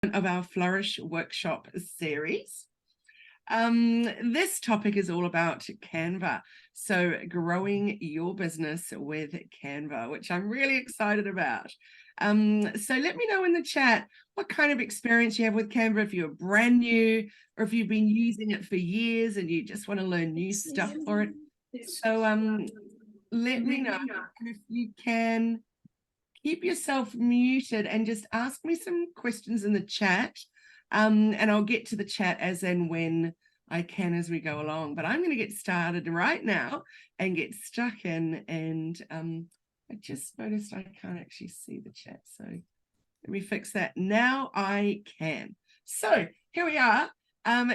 of our Flourish workshop series. This topic is all about Canva. So growing your business with Canva, which I'm really excited about. So let me know in the chat what kind of experience you have with Canva, if you're brand new or if you've been using it for years and you just want to learn new stuff for it. So let me know if you can keep yourself muted and just ask me some questions in the chat. And I'll get to the chat as and when I can as we go along. But I'm going to get started right now and get stuck in. And I just noticed I can't actually see the chat. So let me fix that. Now I can. So here we are.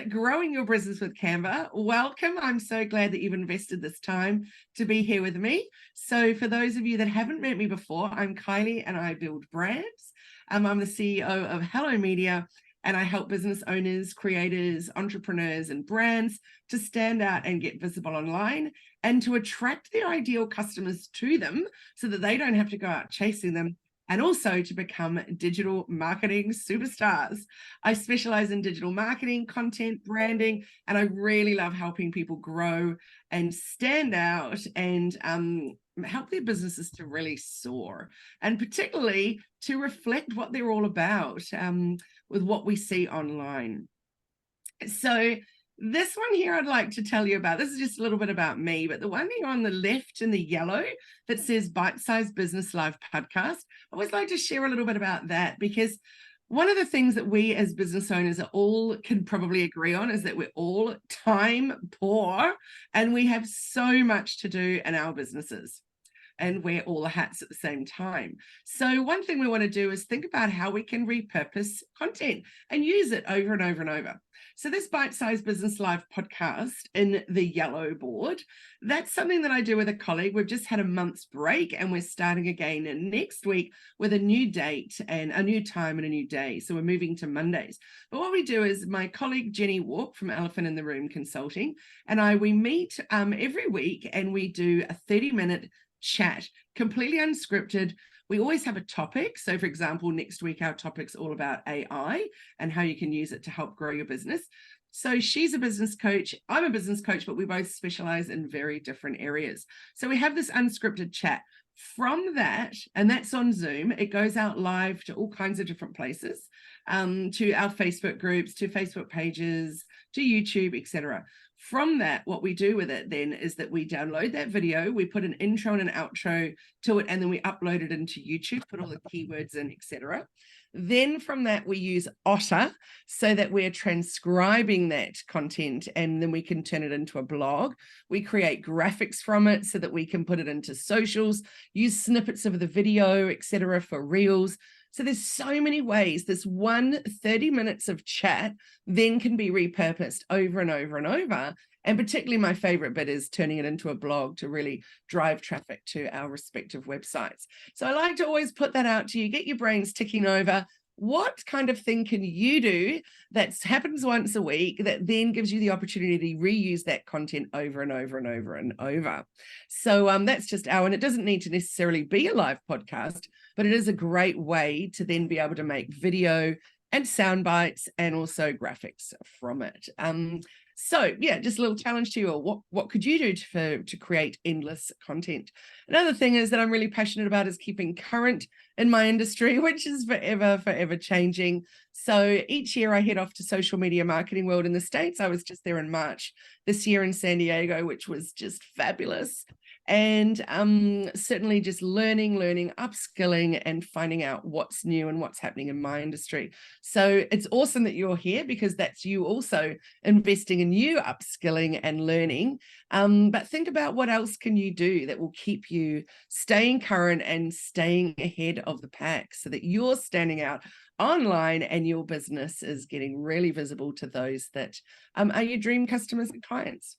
Growing your business with Canva. Welcome. I'm so glad that you've invested this time to be here with me. So for those of you that haven't met me before, I'm Kylie and I build brands. I'm the CEO of Hello Media, and I help business owners, creators, entrepreneurs, and brands to stand out and get visible online and to attract their ideal customers to them so that they don't have to go out chasing them, and also to become digital marketing superstars. I specialize in digital marketing, content, branding, and I really love helping people grow and stand out and help their businesses to really soar, and particularly to reflect what they're all about with what we see online. So this one here I'd like to tell you about. This is just a little bit about me, but the one here on the left in the yellow that says Bite-Sized Business Live Podcast, I always like to share a little bit about that, because one of the things that we as business owners all can probably agree on is that we're all time poor and we have so much to do in our businesses and wear all the hats at the same time. So one thing we want to do is think about how we can repurpose content and use it over and over and over. So this Bite-Sized Business Live podcast in the yellow board, that's something that I do with a colleague. We've just had a month's break and we're starting again next week with a new date and a new time and a new day. So we're moving to Mondays. But what we do is my colleague Jenny Walk from Elephant in the Room Consulting and we meet every week and we do a 30-minute chat, completely unscripted. We always have a topic. So for example, next week, our topic's all about AI and how you can use it to help grow your business. So she's a business coach, I'm a business coach, but we both specialize in very different areas. So we have this unscripted chat. From that, and that's on Zoom, it goes out live to all kinds of different places, to our Facebook groups, to Facebook pages, to YouTube, etc. From that, what we do with it then is that we download that video, we put an intro and an outro to it, and then we upload it into YouTube, put all the keywords in, etc. Then from that, we use Otter so that we're transcribing that content and then we can turn it into a blog. We create graphics from it so that we can put it into socials, use snippets of the video, etc. for reels. So there's so many ways this 30 minutes of chat then can be repurposed over and over and over. And particularly my favorite bit is turning it into a blog to really drive traffic to our respective websites. So I like to always put that out to you, get your brains ticking over. What kind of thing can you do that happens once a week that then gives you the opportunity to reuse that content over and over and over and over? So that's just and it doesn't need to necessarily be a live podcast, but it is a great way to then be able to make video and sound bites and also graphics from it. So yeah, just a little challenge to you, or what could you do to create endless content? Another thing is that I'm really passionate about is keeping current in my industry, which is forever changing. So each year I head off to Social Media Marketing World in the States. I was just there in March this year in San Diego, which was just fabulous. And certainly just learning, upskilling, and finding out what's new and what's happening in my industry. So it's awesome that you're here, because that's you also investing in you upskilling and learning. But think about what else can you do that will keep you staying current and staying ahead of the pack so that you're standing out online and your business is getting really visible to those that are your dream customers and clients.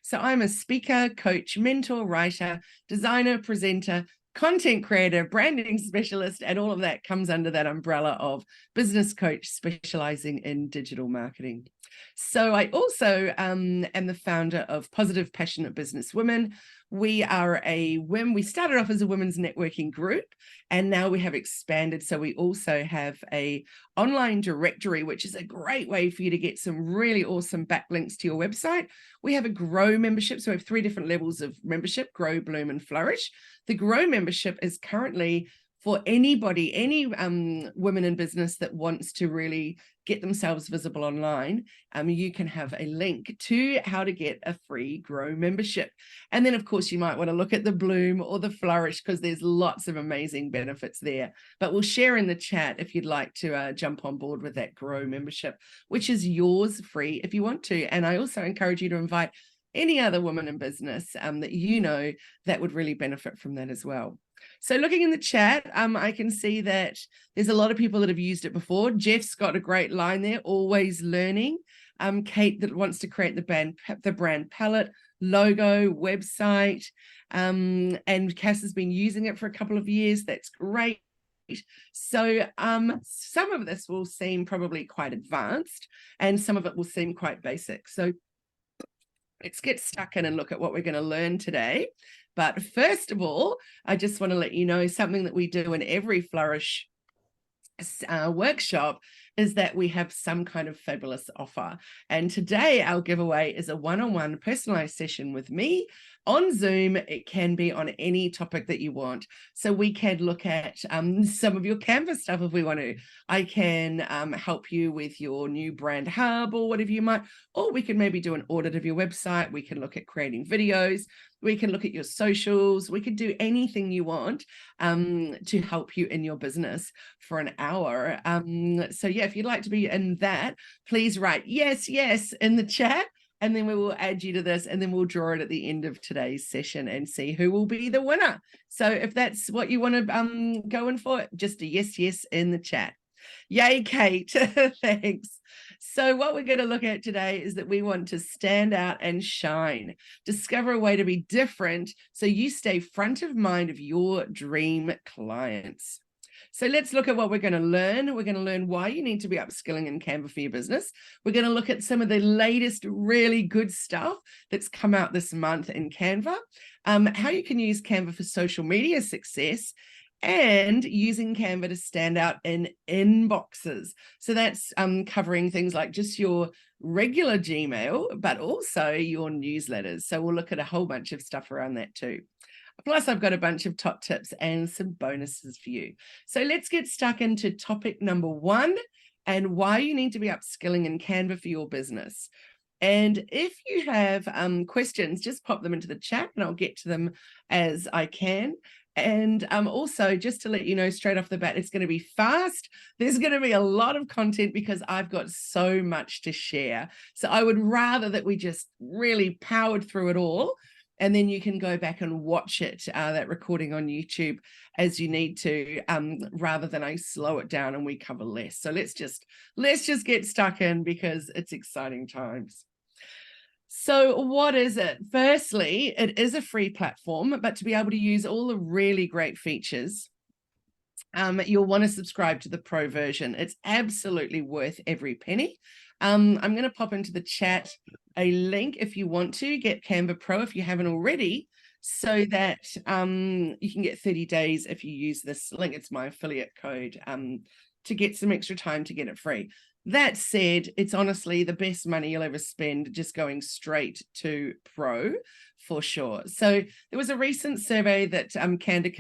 So I'm a speaker, coach, mentor, writer, designer, presenter, content creator, branding specialist, and all of that comes under that umbrella of business coach specializing in digital marketing. So I also am the founder of Positive Passionate Business Women, we started off as a women's networking group, and now we have expanded. So we also have a online directory, which is a great way for you to get some really awesome backlinks to your website. We have a Grow membership. So we have 3 different levels of membership: Grow, Bloom, and Flourish. The Grow membership is currently for anybody, any women in business that wants to really get themselves visible online. You can have a link to how to get a free Grow membership. And then, of course, you might want to look at the Bloom or the Flourish, because there's lots of amazing benefits there. But we'll share in the chat if you'd like to jump on board with that Grow membership, which is yours free if you want to. And I also encourage you to invite any other woman in business that you know that would really benefit from that as well. So looking in the chat, I can see that there's a lot of people that have used it before. Jeff's got a great line there, always learning. Kate that wants to create the brand palette, logo, website, and Cass has been using it for a couple of years. That's great. So some of this will seem probably quite advanced, and some of it will seem quite basic. So let's get stuck in and look at what we're going to learn today. But first of all, I just want to let you know something that we do in every Flourish workshop is that we have some kind of fabulous offer. And today our giveaway is a one-on-one personalized session with me on Zoom. It can be on any topic that you want. So we can look at some of your Canva stuff if we want to. I can help you with your new brand hub or whatever you might, or we can maybe do an audit of your website. We can look at creating videos. We can look at your socials. We could do anything you want to help you in your business for an hour. So yeah, if you'd like to be in that, please write yes, yes in the chat, and then we will add you to this, and then we'll draw it at the end of today's session and see who will be the winner. So if that's what you want to go in for, just a yes, yes in the chat. Yay, Kate. Thanks. So what we're going to look at today is that we want to stand out and shine, discover a way to be different so you stay front of mind of your dream clients. So let's look at what we're going to learn. We're going to learn why you need to be upskilling in Canva for your business. We're going to look at some of the latest really good stuff that's come out this month in Canva, how you can use Canva for social media success, and using Canva to stand out in inboxes. So that's covering things like just your regular Gmail, but also your newsletters. So we'll look at a whole bunch of stuff around that too. Plus, I've got a bunch of top tips and some bonuses for you. So let's get stuck into topic number 1 and why you need to be upskilling in Canva for your business. And if you have questions, just pop them into the chat and I'll get to them as I can. And also, just to let you know straight off the bat, it's going to be fast. There's going to be a lot of content because I've got so much to share. So I would rather that we just really powered through it all, and then you can go back and watch it, that recording on YouTube as you need to, rather than I slow it down and we cover less. So let's just get stuck in because it's exciting times. So what is it? Firstly, it is a free platform, but to be able to use all the really great features, you'll want to subscribe to the pro version. It's absolutely worth every penny. I'm going to pop into the chat a link if you want to get Canva Pro if you haven't already, so that you can get 30 days if you use this link. It's my affiliate code to get some extra time to get it free. That said, it's honestly the best money you'll ever spend just going straight to Pro for sure. So there was a recent survey that Canva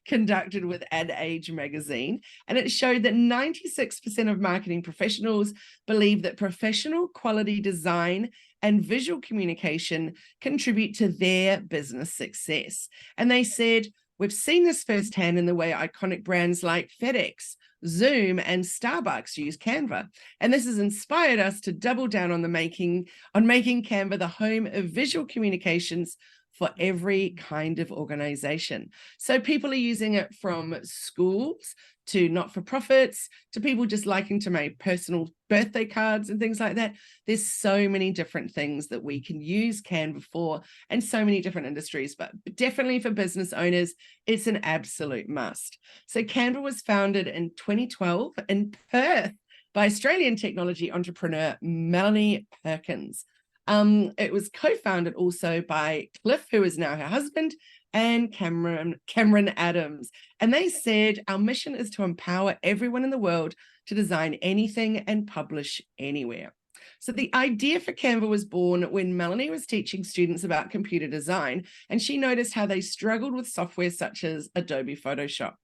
conducted with Ad Age magazine, and it showed that 96% of marketing professionals believe that professional quality design and visual communication contribute to their business success. And they said, we've seen this firsthand in the way iconic brands like FedEx, Zoom, and Starbucks use Canva. And this has inspired us to double down on making Canva the home of visual communications for every kind of organization. So people are using it from schools to not-for-profits, to people just liking to make personal birthday cards and things like that. There's so many different things that we can use Canva for, and so many different industries, but definitely for business owners, it's an absolute must. So Canva was founded in 2012 in Perth by Australian technology entrepreneur Melanie Perkins. It was co-founded also by Cliff, who is now her husband, and Cameron Adams. And they said, our mission is to empower everyone in the world to design anything and publish anywhere. So the idea for Canva was born when Melanie was teaching students about computer design, and she noticed how they struggled with software such as Adobe Photoshop.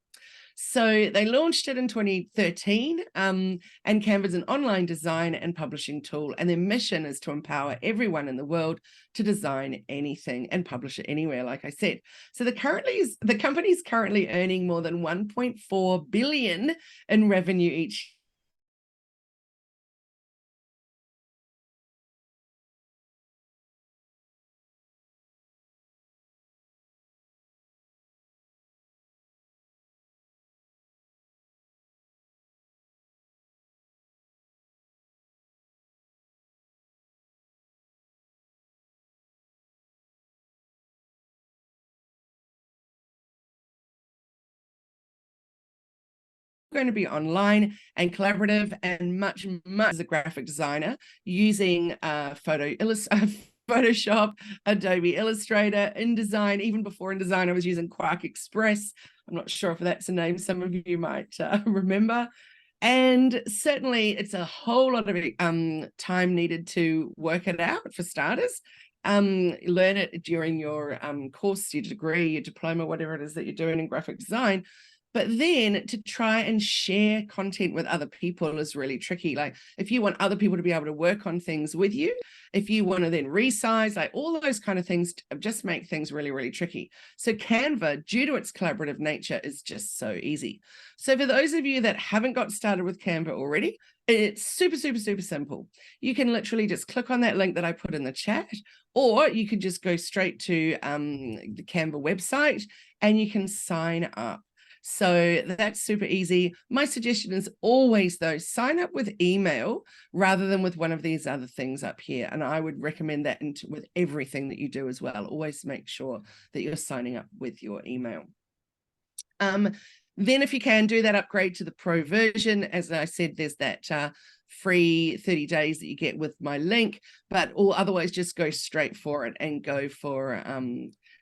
So they launched it in 2013, and Canva is an online design and publishing tool, and their mission is to empower everyone in the world to design anything and publish it anywhere, like I said. So the company is currently earning more than 1.4 billion in revenue each going to be online and collaborative and much as a graphic designer using Photoshop, Adobe Illustrator, InDesign. Even before InDesign, I was using Quark Express. I'm not sure if that's a name some of you might remember. And certainly it's a whole lot of time needed to work it out for starters. Learn it during your course, your degree, your diploma, whatever it is that you're doing in graphic design. But then to try and share content with other people is really tricky. Like if you want other people to be able to work on things with you, if you want to then resize, like all of those kind of things just make things really, really tricky. So Canva, due to its collaborative nature, is just so easy. So for those of you that haven't got started with Canva already, it's super, super, super simple. You can literally just click on that link that I put in the chat, or you could just go straight to the Canva website and you can sign up. So that's super easy. My suggestion is always, though, sign up with email rather than with one of these other things up here. And I would recommend that with everything that you do as well. Always make sure that you're signing up with your email. Then if you can, do that upgrade to the pro version. As I said, there's that free 30 days that you get with my link, but otherwise just go straight for it and go for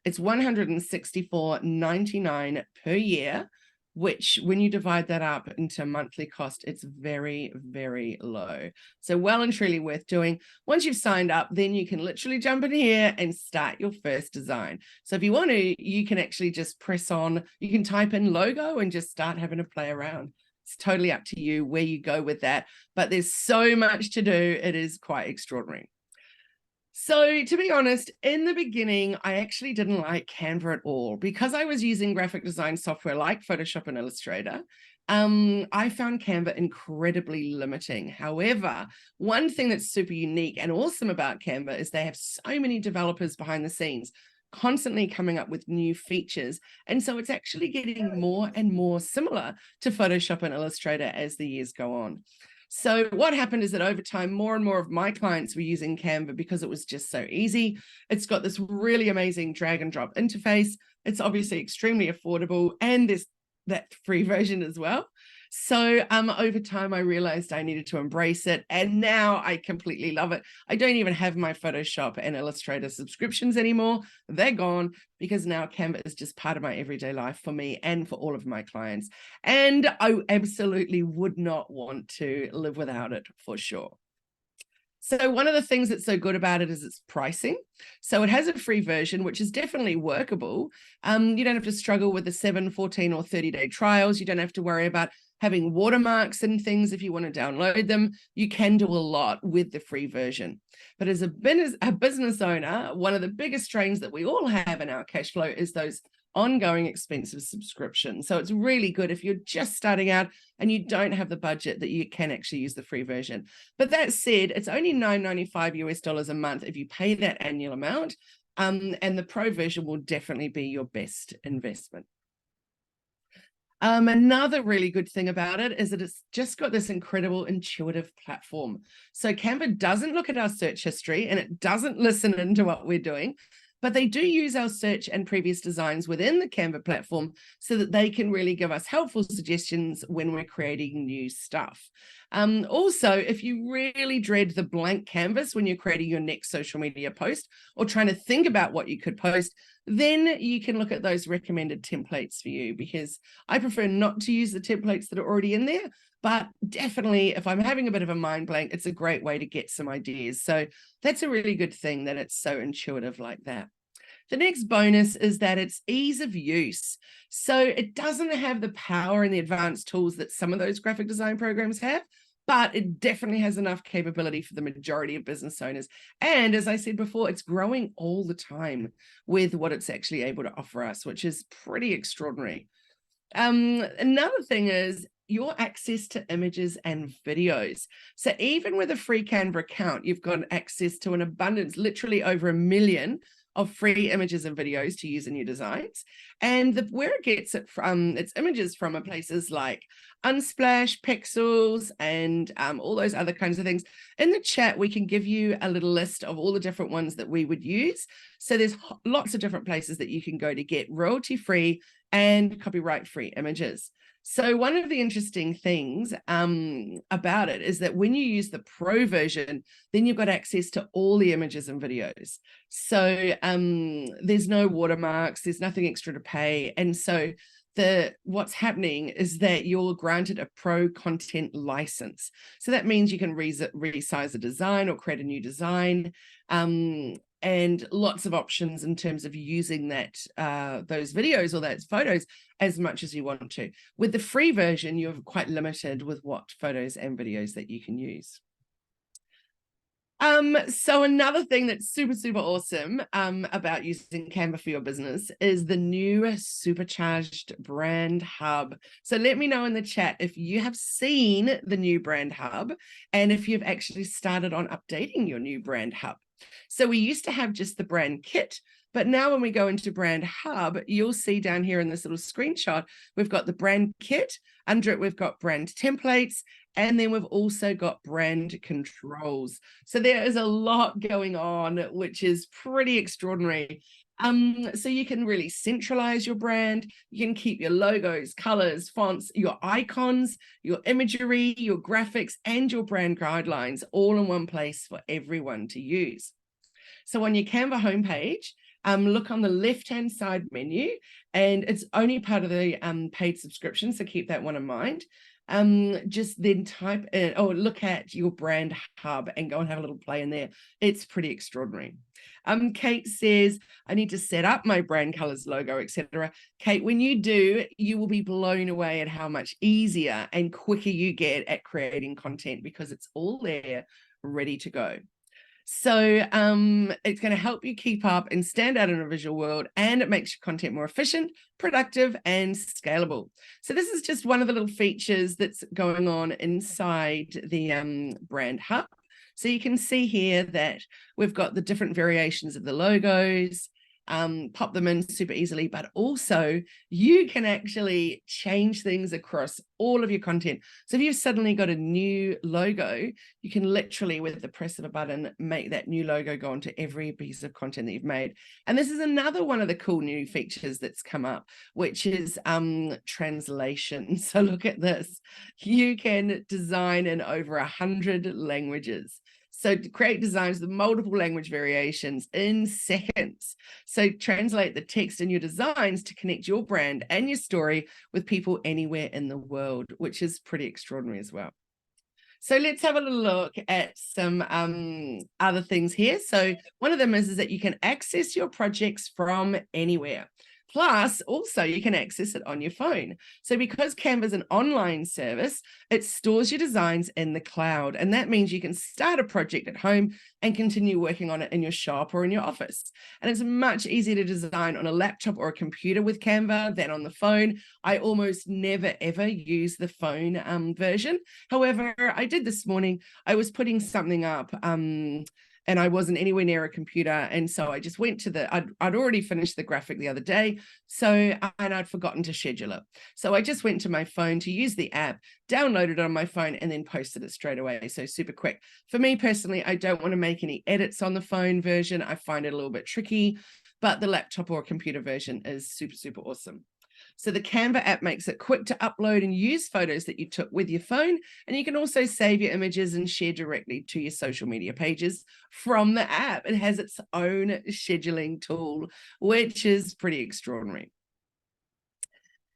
it's $164.99 per year, which when you divide that up into monthly cost, it's very, very low. So well and truly worth doing. Once you've signed up, then you can literally jump in here and start your first design. So if you want to, you can actually just press on, you can type in logo and just start having to play around. It's totally up to you where you go with that, but there's so much to do. It is quite extraordinary. So to be honest, in the beginning, I actually didn't like Canva at all because I was using graphic design software like Photoshop and Illustrator. I found Canva incredibly limiting. However, one thing that's super unique and awesome about Canva is they have so many developers behind the scenes constantly coming up with new features. And so it's actually getting more and more similar to Photoshop and Illustrator as the years go on. So what happened is that over time, more and more of my clients were using Canva because it was just so easy. It's got this really amazing drag and drop interface. It's obviously extremely affordable, and there's that free version as well. So over time, I realized I needed to embrace it, and now I completely love it. I don't even have my Photoshop and Illustrator subscriptions anymore. They're gone because now Canva is just part of my everyday life for me and for all of my clients. And I absolutely would not want to live without it for sure. So one of the things that's so good about it is its pricing. So it has a free version, which is definitely workable. You don't have to struggle with the 7, 14, or 30-day trials. You don't have to worry about having watermarks and things if you want to download them. You can do a lot with the free version. But as a business owner, one of the biggest strains that we all have in our cash flow is those ongoing expensive subscriptions. So it's really good if you're just starting out and you don't have the budget that you can actually use the free version. But that said, it's only $9.95 US a month if you pay that annual amount. And the pro version will definitely be your best investment. Another really good thing about it is that it's just got this incredible intuitive platform. So Canva doesn't look at our search history and it doesn't listen into what we're doing, but they do use our search and previous designs within the Canva platform so that they can really give us helpful suggestions when we're creating new stuff. Also, if you really dread the blank canvas when you're creating your next social media post or trying to think about what you could post, then you can look at those recommended templates for you, because I prefer not to use the templates that are already in there. But definitely, if I'm having a bit of a mind blank, it's a great way to get some ideas. So that's a really good thing that it's so intuitive like that. The next bonus is that it's ease of use. So it doesn't have the power and the advanced tools that some of those graphic design programs have, but it definitely has enough capability for the majority of business owners. And as I said before, it's growing all the time with what it's actually able to offer us, which is pretty extraordinary. Another thing is your access to images and videos. So even with a free Canva account, you've got access to an abundance, literally over 1 million of free images and videos to use in your designs. And where it gets it from, its images from, are places like Unsplash, Pixels, and all those other kinds of things. In the chat, we can give you a little list of all the different ones that we would use. So there's lots of different places that you can go to get royalty-free and copyright-free images. So one of the interesting things about it is that when you use the Pro version, then you've got access to all the images and videos. So there's no watermarks, there's nothing extra to pay. And so what's happening is that you're granted a Pro content license. So that means you can resize a design or create a new design. And lots of options in terms of using that those videos or those photos as much as you want to. With the free version, you're quite limited with what photos and videos that you can use. So another thing that's super, super awesome about using Canva for your business is the new supercharged brand hub. So let me know in the chat if you have seen the new brand hub and if you've actually started on updating your new brand hub. So we used to have just the brand kit, but now when we go into brand hub, you'll see down here in this little screenshot, we've got the brand kit. Under it, we've got brand templates, and then we've also got brand controls. So there is a lot going on, which is pretty extraordinary. So you can really centralize your brand. You can keep your logos, colors, fonts, your icons, your imagery, your graphics, and your brand guidelines all in one place for everyone to use. So on your Canva homepage, look on the left-hand side menu, and it's only part of the paid subscription, so keep that one in mind. Just then type in, or look at your brand hub and go and have a little play in there. It's pretty extraordinary. Kate says, I need to set up my brand colors, logo, etc. Kate, when you do, you will be blown away at how much easier and quicker you get at creating content, because it's all there ready to go. So it's going to help you keep up and stand out in a visual world, and it makes your content more efficient, productive, and scalable. So this is just one of the little features that's going on inside the brand hub. So you can see here that we've got the different variations of the logos, pop them in super easily, but also you can actually change things across all of your content. So if you've suddenly got a new logo, you can literally, with the press of a button, make that new logo go onto every piece of content that you've made. And this is another one of the cool new features that's come up, which is translation. So look at this. You can design in over 100 languages. So to create designs with multiple language variations in seconds. So translate the text in your designs to connect your brand and your story with people anywhere in the world, which is pretty extraordinary as well. So let's have a little look at some other things here. So one of them is that you can access your projects from anywhere. Plus, also, you can access it on your phone. So because Canva is an online service, it stores your designs in the cloud. And that means you can start a project at home and continue working on it in your shop or in your office. And it's much easier to design on a laptop or a computer with Canva than on the phone. I almost never, ever use the phone version. However, I did this morning. I was putting something up and I wasn't anywhere near a computer. And so I just went to I'd already finished the graphic the other day. And I'd forgotten to schedule it. So I just went to my phone to use the app, downloaded it on my phone, and then posted it straight away. So super quick. For me personally, I don't want to make any edits on the phone version. I find it a little bit tricky. but the laptop or computer version is super, super awesome. So the Canva app makes it quick to upload and use photos that you took with your phone. And you can also save your images and share directly to your social media pages from the app. It has its own scheduling tool, which is pretty extraordinary.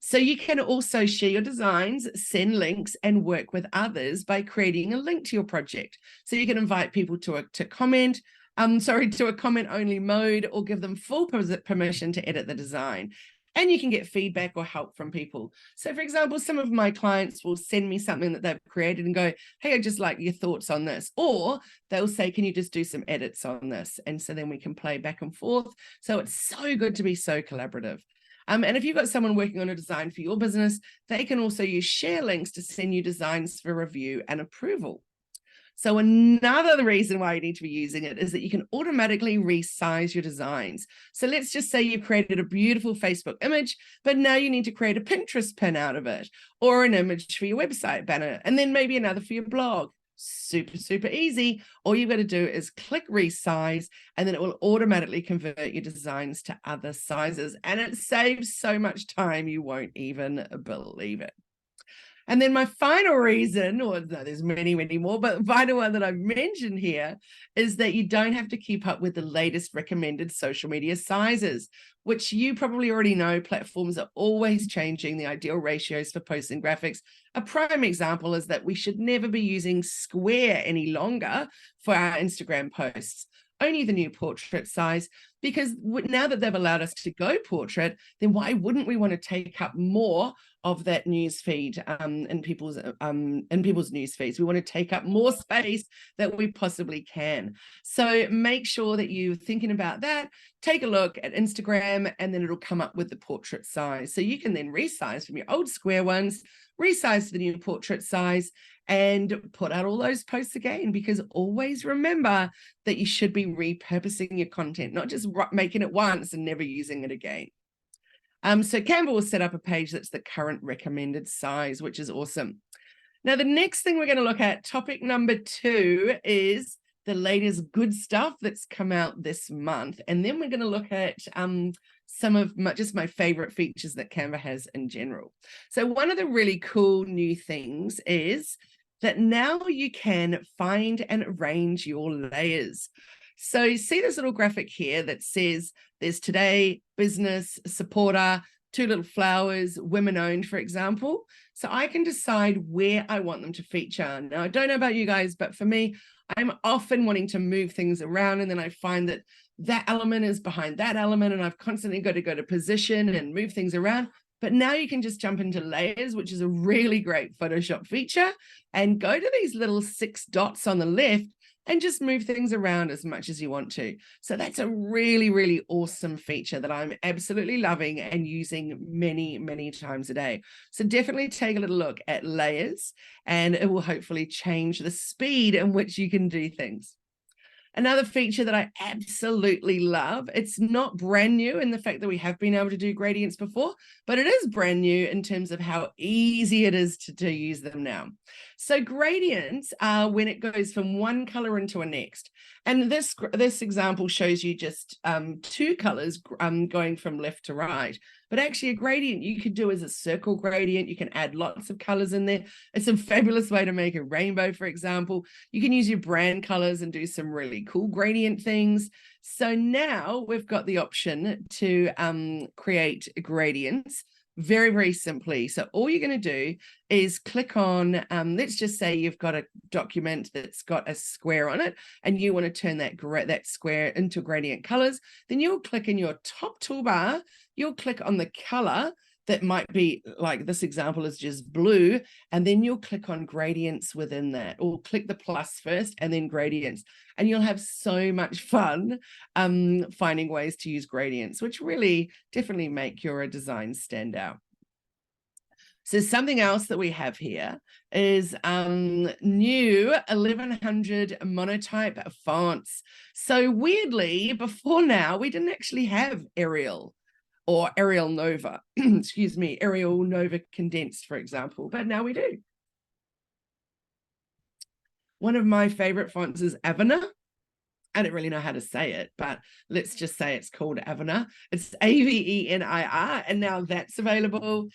So you can also share your designs, send links, and work with others by creating a link to your project. So you can invite people to comment, to a comment-only mode, or give them full permission to edit the design. And you can get feedback or help from people. So for example, some of my clients will send me something that they've created and go, hey, I just like your thoughts on this. Or they'll say, can you just do some edits on this? And so then we can play back and forth. So it's so good to be so collaborative. And if you've got someone working on a design for your business, they can also use share links to send you designs for review and approval. So another reason why you need to be using it is that you can automatically resize your designs. So let's just say you've created a beautiful Facebook image, but now you need to create a Pinterest pin out of it, or an image for your website banner, and then maybe another for your blog. Super, super easy. All you've got to do is click resize, and then it will automatically convert your designs to other sizes. And it saves so much time, you won't even believe it. And then my final reason, or no, there's many, many more, but the final one that I've mentioned here is that you don't have to keep up with the latest recommended social media sizes, which you probably already know. Platforms are always changing the ideal ratios for posts and graphics. A prime example is that we should never be using square any longer for our Instagram posts. Only the new portrait size, because now that they've allowed us to go portrait, then why wouldn't we want to take up more of that news feed in people's news feeds? We want to take up more space that we possibly can. So make sure that you're thinking about that. Take a look at Instagram, and then it'll come up with the portrait size. So you can then resize from your old square ones, resize to the new portrait size, and put out all those posts again, because always remember that you should be repurposing your content, not just making it once and never using it again. So Canva will set up a page that's the current recommended size, which is awesome. Now, the next thing we're going to look at, topic number 2, is the latest good stuff that's come out this month. And then we're going to look at some of my favorite features that Canva has in general. So one of the really cool new things is that now you can find and arrange your layers. So you see this little graphic here that says there's today, business, supporter, 2 little flowers, women owned, for example. So I can decide where I want them to feature. Now, I don't know about you guys, but for me, I'm often wanting to move things around, and then I find that that element is behind that element, and I've constantly got to go to position and move things around. But now you can just jump into layers, which is a really great Photoshop feature, and go to these little 6 dots on the left and just move things around as much as you want to. So that's a really, really awesome feature that I'm absolutely loving and using many, many times a day. So definitely take a little look at layers, and it will hopefully change the speed in which you can do things. Another feature that I absolutely love, it's not brand new in the fact that we have been able to do gradients before, but it is brand new in terms of how easy it is to use them now. So gradients are when it goes from one color into a next. And this example shows you just 2 colors going from left to right. But actually a gradient you could do as a circle gradient. You can add lots of colors in there. It's a fabulous way to make a rainbow, for example. You can use your brand colors and do some really cool gradient things. So now we've got the option to create gradients very, very simply. So all you're going to do is click on, let's just say you've got a document that's got a square on it, and you want to turn that square into gradient colors. Then you'll click in your top toolbar, you'll click on the color that might be, like this example is just blue, and then you'll click on gradients within that, or click the plus first and then gradients, and you'll have so much fun finding ways to use gradients, which really definitely make your design stand out. So something else that we have here is new 1100 monotype fonts. So weirdly, before now, we didn't actually have Arial or Arial Nova, excuse me, Arial Nova Condensed, for example, but now we do. One of my favorite fonts is Avena. I don't really know how to say it, but let's just say it's called Avenir. It's Avenir, and now that's available.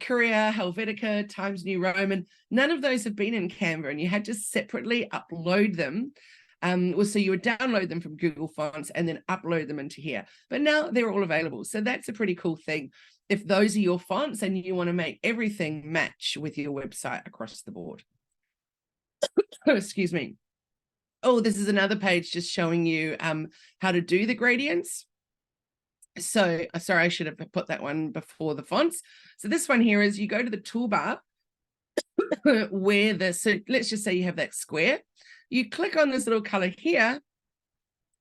Courier, Helvetica, Times New Roman, none of those have been in Canva, and you had to separately upload them. So you would download them from Google Fonts and then upload them into here. But now they're all available. So that's a pretty cool thing. If those are your fonts and you want to make everything match with your website across the board. Oh, excuse me. Oh, this is another page just showing you how to do the gradients. So sorry, I should have put that one before the fonts. So this one here is you go to the toolbar where so let's just say you have that square. You click on this little color here,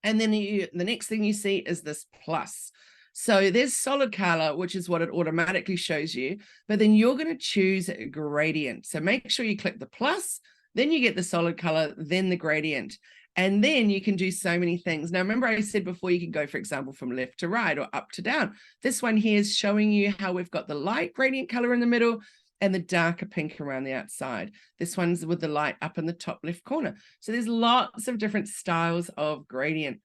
and then the next thing you see is this plus. So there's solid color, which is what it automatically shows you, but then you're going to choose gradient. So make sure you click the plus, then you get the solid color, then the gradient. And then you can do so many things. Now, remember I said before you can go, for example, from left to right or up to down. This one here is showing you how we've got the light gradient color in the middle and the darker pink around the outside. This one's with the light up in the top left corner. So there's lots of different styles of gradient.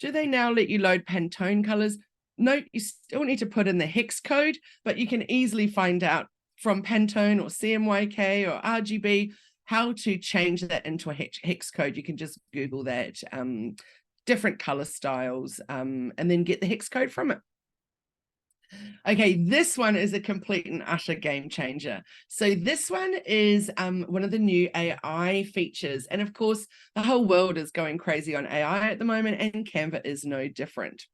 Do they now let you load Pantone colors? No, you still need to put in the hex code, but you can easily find out from Pantone or CMYK or RGB how to change that into a hex code. You can just Google that, different color styles, and then get the hex code from it. Okay, this one is a complete and utter game changer. So this one is one of the new AI features. And of course, the whole world is going crazy on AI at the moment, and Canva is no different.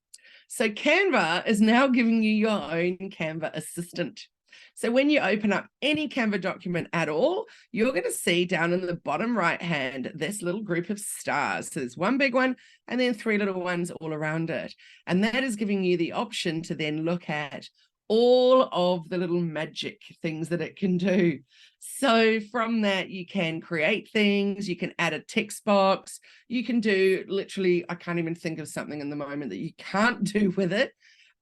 So Canva is now giving you your own Canva assistant. So when you open up any Canva document at all, you're going to see down in the bottom right hand this little group of stars. So there's one big one and then three little ones all around it. And that is giving you the option to then look at all of the little magic things that it can do. So from that, you can create things, you can add a text box, you can do literally, I can't even think of something in the moment that you can't do with it.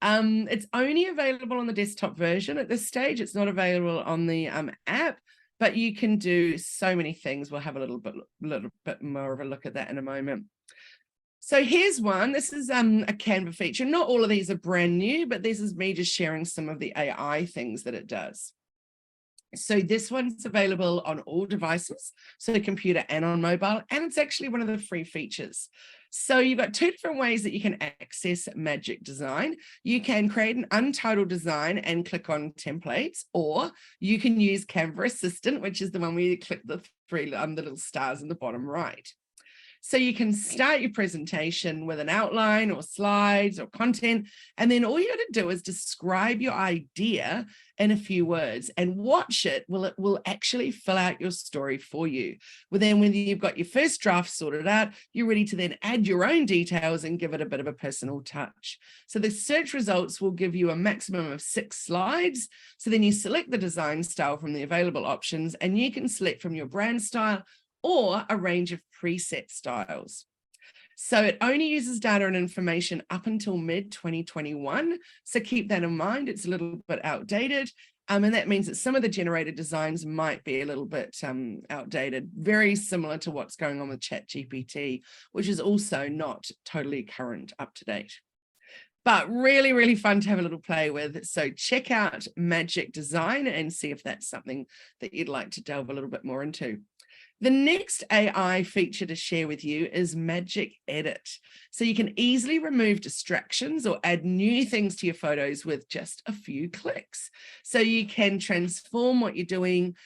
It's only available on the desktop version at this stage. It's not available on the app, but you can do so many things. We'll have a little bit more of a look at that in a moment. So here's one. This is a Canva feature. Not all of these are brand new, but this is me just sharing some of the AI things that it does. So this one's available on all devices, so the computer and on mobile, and it's actually one of the free features. So you've got two different ways that you can access Magic Design. You can create an untitled design and click on templates, or you can use Canva Assistant, which is the one where you click the three the little stars in the bottom right. So you can start your presentation with an outline or slides or content, and then all you got to do is describe your idea in a few words and watch it. It will actually fill out your story for you. Well, then when you've got your first draft sorted out, you're ready to then add your own details and give it a bit of a personal touch. So the search results will give you a maximum of 6 slides. So then you select the design style from the available options, and you can select from your brand style or a range of preset styles. So it only uses data and information up until mid-2021. So keep that in mind. It's a little bit outdated. And that means that some of the generated designs might be a little bit outdated, very similar to what's going on with ChatGPT, which is also not totally current, up to date. But really, really fun to have a little play with. So check out Magic Design and see if that's something that you'd like to delve a little bit more into. The next AI feature to share with you is Magic Edit. So you can easily remove distractions or add new things to your photos with just a few clicks. So you can transform what you're doing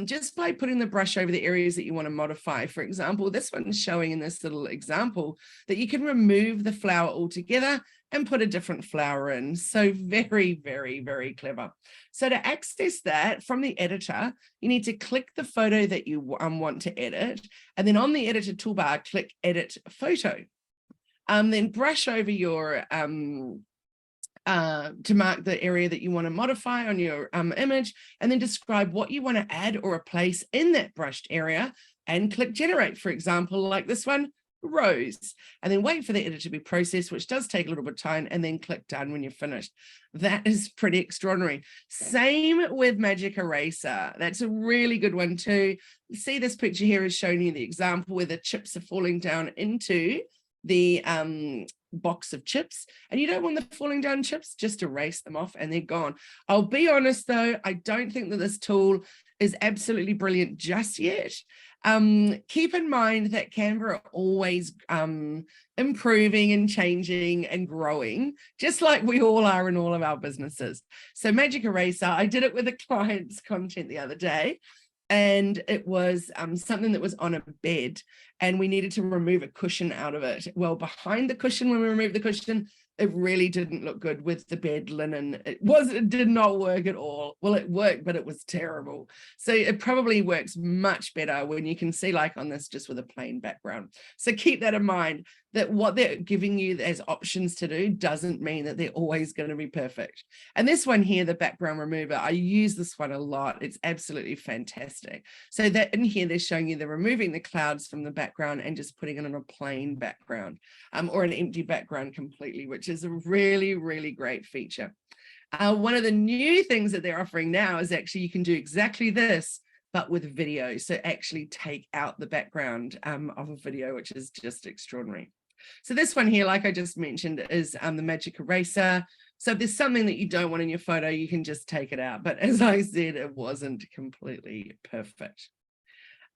just by putting the brush over the areas that you want to modify. For example, this one's showing in this little example that you can remove the flower altogether and put a different flower in. So very, very, very clever. So to access that from the editor, you need to click the photo that you want to edit, and then on the editor toolbar, click Edit Photo. Then brush over your to mark the area that you want to modify on your image, and then describe what you want to add or replace in that brushed area, and click Generate, for example, like this one, Rose, and then wait for the edit to be processed, which does take a little bit of time, and then click Done when you're finished. That is pretty extraordinary. Same with Magic Eraser. That's a really good one too. See, this picture here is showing you the example where the chips are falling down into the box of chips, and you don't want the falling down chips, just erase them off and they're gone. I'll be honest though, I don't think that this tool is absolutely brilliant just yet. Keep in mind that Canva are always improving and changing and growing, just like we all are in all of our businesses. So Magic Eraser, I did it with a client's content the other day, and it was something that was on a bed, and we needed to remove a cushion out of it. Well, behind the cushion, when we removed the cushion, it really didn't look good with the bed linen. It did not work at all. Well, it worked, but it was terrible. So it probably works much better when you can see like on this, just with a plain background. So keep that in mind, that what they're giving you as options to do doesn't mean that they're always going to be perfect. And this one here, the background remover, I use this one a lot. It's absolutely fantastic. So that in here, they're showing you they're removing the clouds from the background and just putting it on a plain background, or an empty background completely, which is a really, really great feature. One of the new things that they're offering now is actually you can do exactly this, but with video. So actually take out the background of a video, which is just extraordinary. So this one here, like I just mentioned, is the Magic Eraser. So if there's something that you don't want in your photo, you can just take it out. But as I said, it wasn't completely perfect.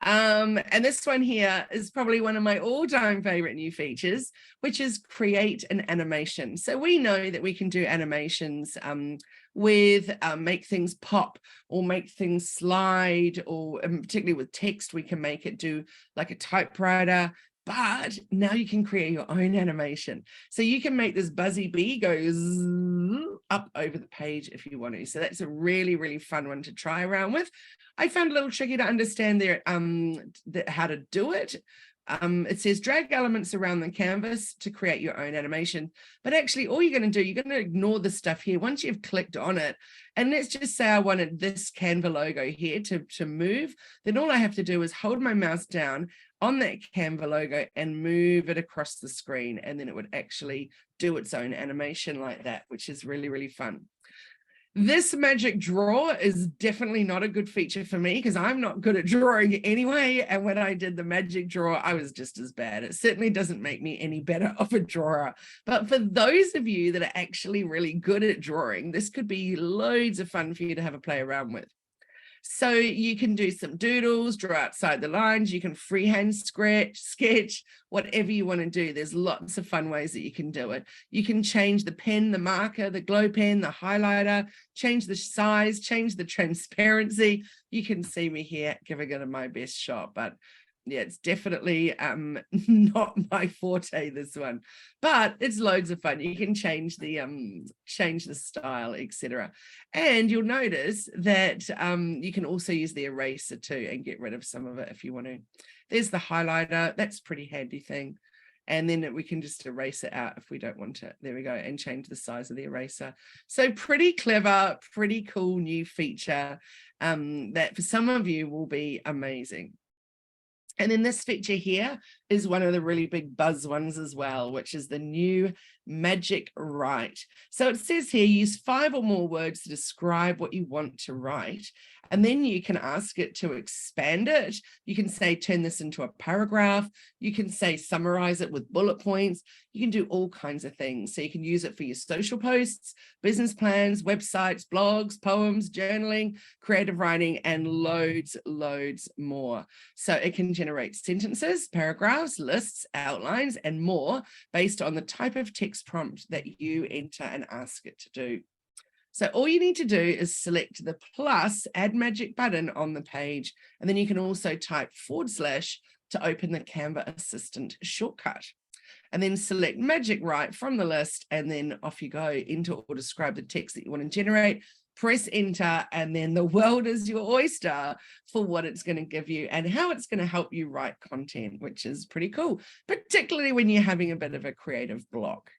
And this one here is probably one of my all-time favorite new features, which is create an animation. So we know that we can do animations with make things pop or make things slide, or particularly with text, we can make it do like a typewriter. But now you can create your own animation. So you can make this buzzy bee go up over the page if you want to. So that's a really, really fun one to try around with. I found a little tricky to understand there how to do it. It says drag elements around the canvas to create your own animation. But actually, all you're going to do, you're going to ignore the stuff here once you've clicked on it. And let's just say I wanted this Canva logo here to move. Then all I have to do is hold my mouse down on that Canva logo and move it across the screen. And then it would actually do its own animation like that, which is really, really fun. This magic drawer is definitely not a good feature for me because I'm not good at drawing anyway. And when I did the magic drawer, I was just as bad. It certainly doesn't make me any better of a drawer. But for those of you that are actually really good at drawing, this could be loads of fun for you to have a play around with. So you can do some doodles, draw outside the lines, you can freehand sketch, whatever you want to do. There's lots of fun ways that you can do it. You can change the pen, the marker, the glow pen, the highlighter, change the size, change the transparency. You can see me here giving it my best shot, but yeah, it's definitely not my forte, this one, but it's loads of fun. You can change the style, etc. And you'll notice that you can also use the eraser too and get rid of some of it if you want to. There's the highlighter. That's a pretty handy thing. And then we can just erase it out if we don't want it. There we go, and change the size of the eraser. So pretty clever, pretty cool new feature that for some of you will be amazing. And then this feature here is one of the really big buzz ones as well, which is the new Magic Write. So it says here, use 5 or more words to describe what you want to write. And then you can ask it to expand it. You can say, turn this into a paragraph. You can say, summarize it with bullet points. You can do all kinds of things. So you can use it for your social posts, business plans, websites, blogs, poems, journaling, creative writing, and loads more. So it can generate sentences, paragraphs, lists, outlines, and more based on the type of text prompt that you enter and ask it to do. So all you need to do is select the plus add magic button on the page, and then you can also type / to open the Canva Assistant shortcut. And then select Magic Write from the list, and then off you go into or describe the text that you want to generate. Press enter, and then the world is your oyster for what it's going to give you and how it's going to help you write content, which is pretty cool, particularly when you're having a bit of a creative block.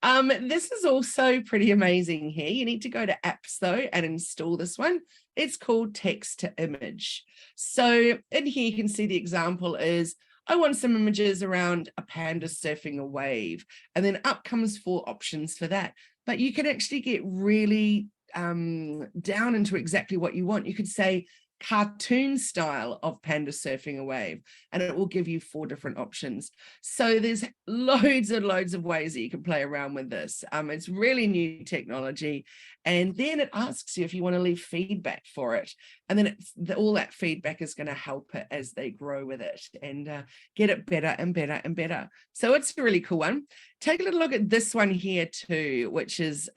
This is also pretty amazing here. You need to go to apps though and install this one. It's called text to image. So in here you can see the example is, I want some images around a panda surfing a wave, and then up comes 4 options for that. But you can actually get really down into exactly what you want. You could say, cartoon style of panda surfing a wave, and it will give you 4 different options. So there's loads and loads of ways that you can play around with this. It's really new technology, and then it asks you if you want to leave feedback for it, and then all that feedback is going to help it as they grow with it and get it better and better and better. So it's a really cool one. Take a little look at this one here too, which is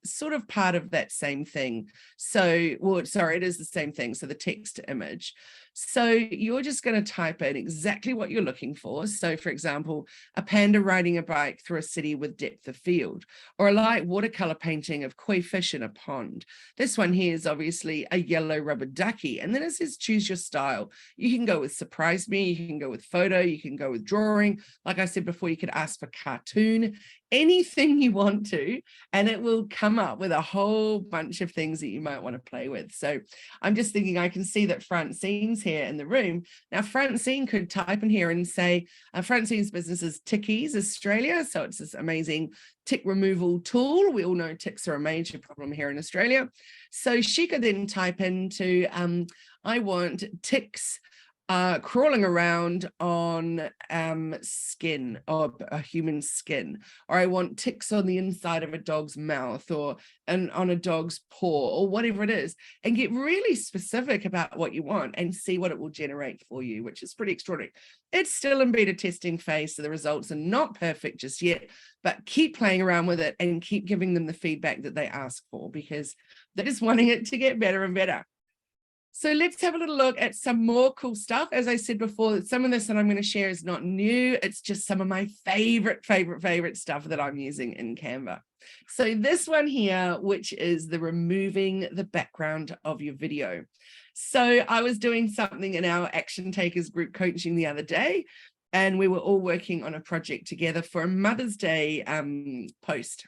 sort of part of that same thing. So, well, sorry, it is the same thing. So the text to image. So you're just going to type in exactly what you're looking for. So for example, a panda riding a bike through a city with depth of field, or a light watercolor painting of koi fish in a pond. This one here is obviously a yellow rubber ducky. And then it says choose your style. You can go with surprise me, you can go with photo, you can go with drawing. Like I said before, you could ask for cartoon, anything you want to, and it will come up with a whole bunch of things that you might want to play with. So I'm just thinking, I can see that Francine's here in the room. Now, Francine could type in here and say, Francine's business is Tickies Australia. So it's this amazing tick removal tool. We all know ticks are a major problem here in Australia. So she could then type into, I want ticks crawling around on skin, or a human skin, or I want ticks on the inside of a dog's mouth, or on a dog's paw, or whatever it is, and get really specific about what you want and see what it will generate for you, which is pretty extraordinary. It's still in beta testing phase, so the results are not perfect just yet, but keep playing around with it and keep giving them the feedback that they ask for, because they're just wanting it to get better and better. So let's have a little look at some more cool stuff. As I said before, some of this that I'm going to share is not new. It's just some of my favorite stuff that I'm using in Canva. So this one here, which is the removing the background of your video. So I was doing something in our Action Takers group coaching the other day, and we were all working on a project together for a Mother's Day post.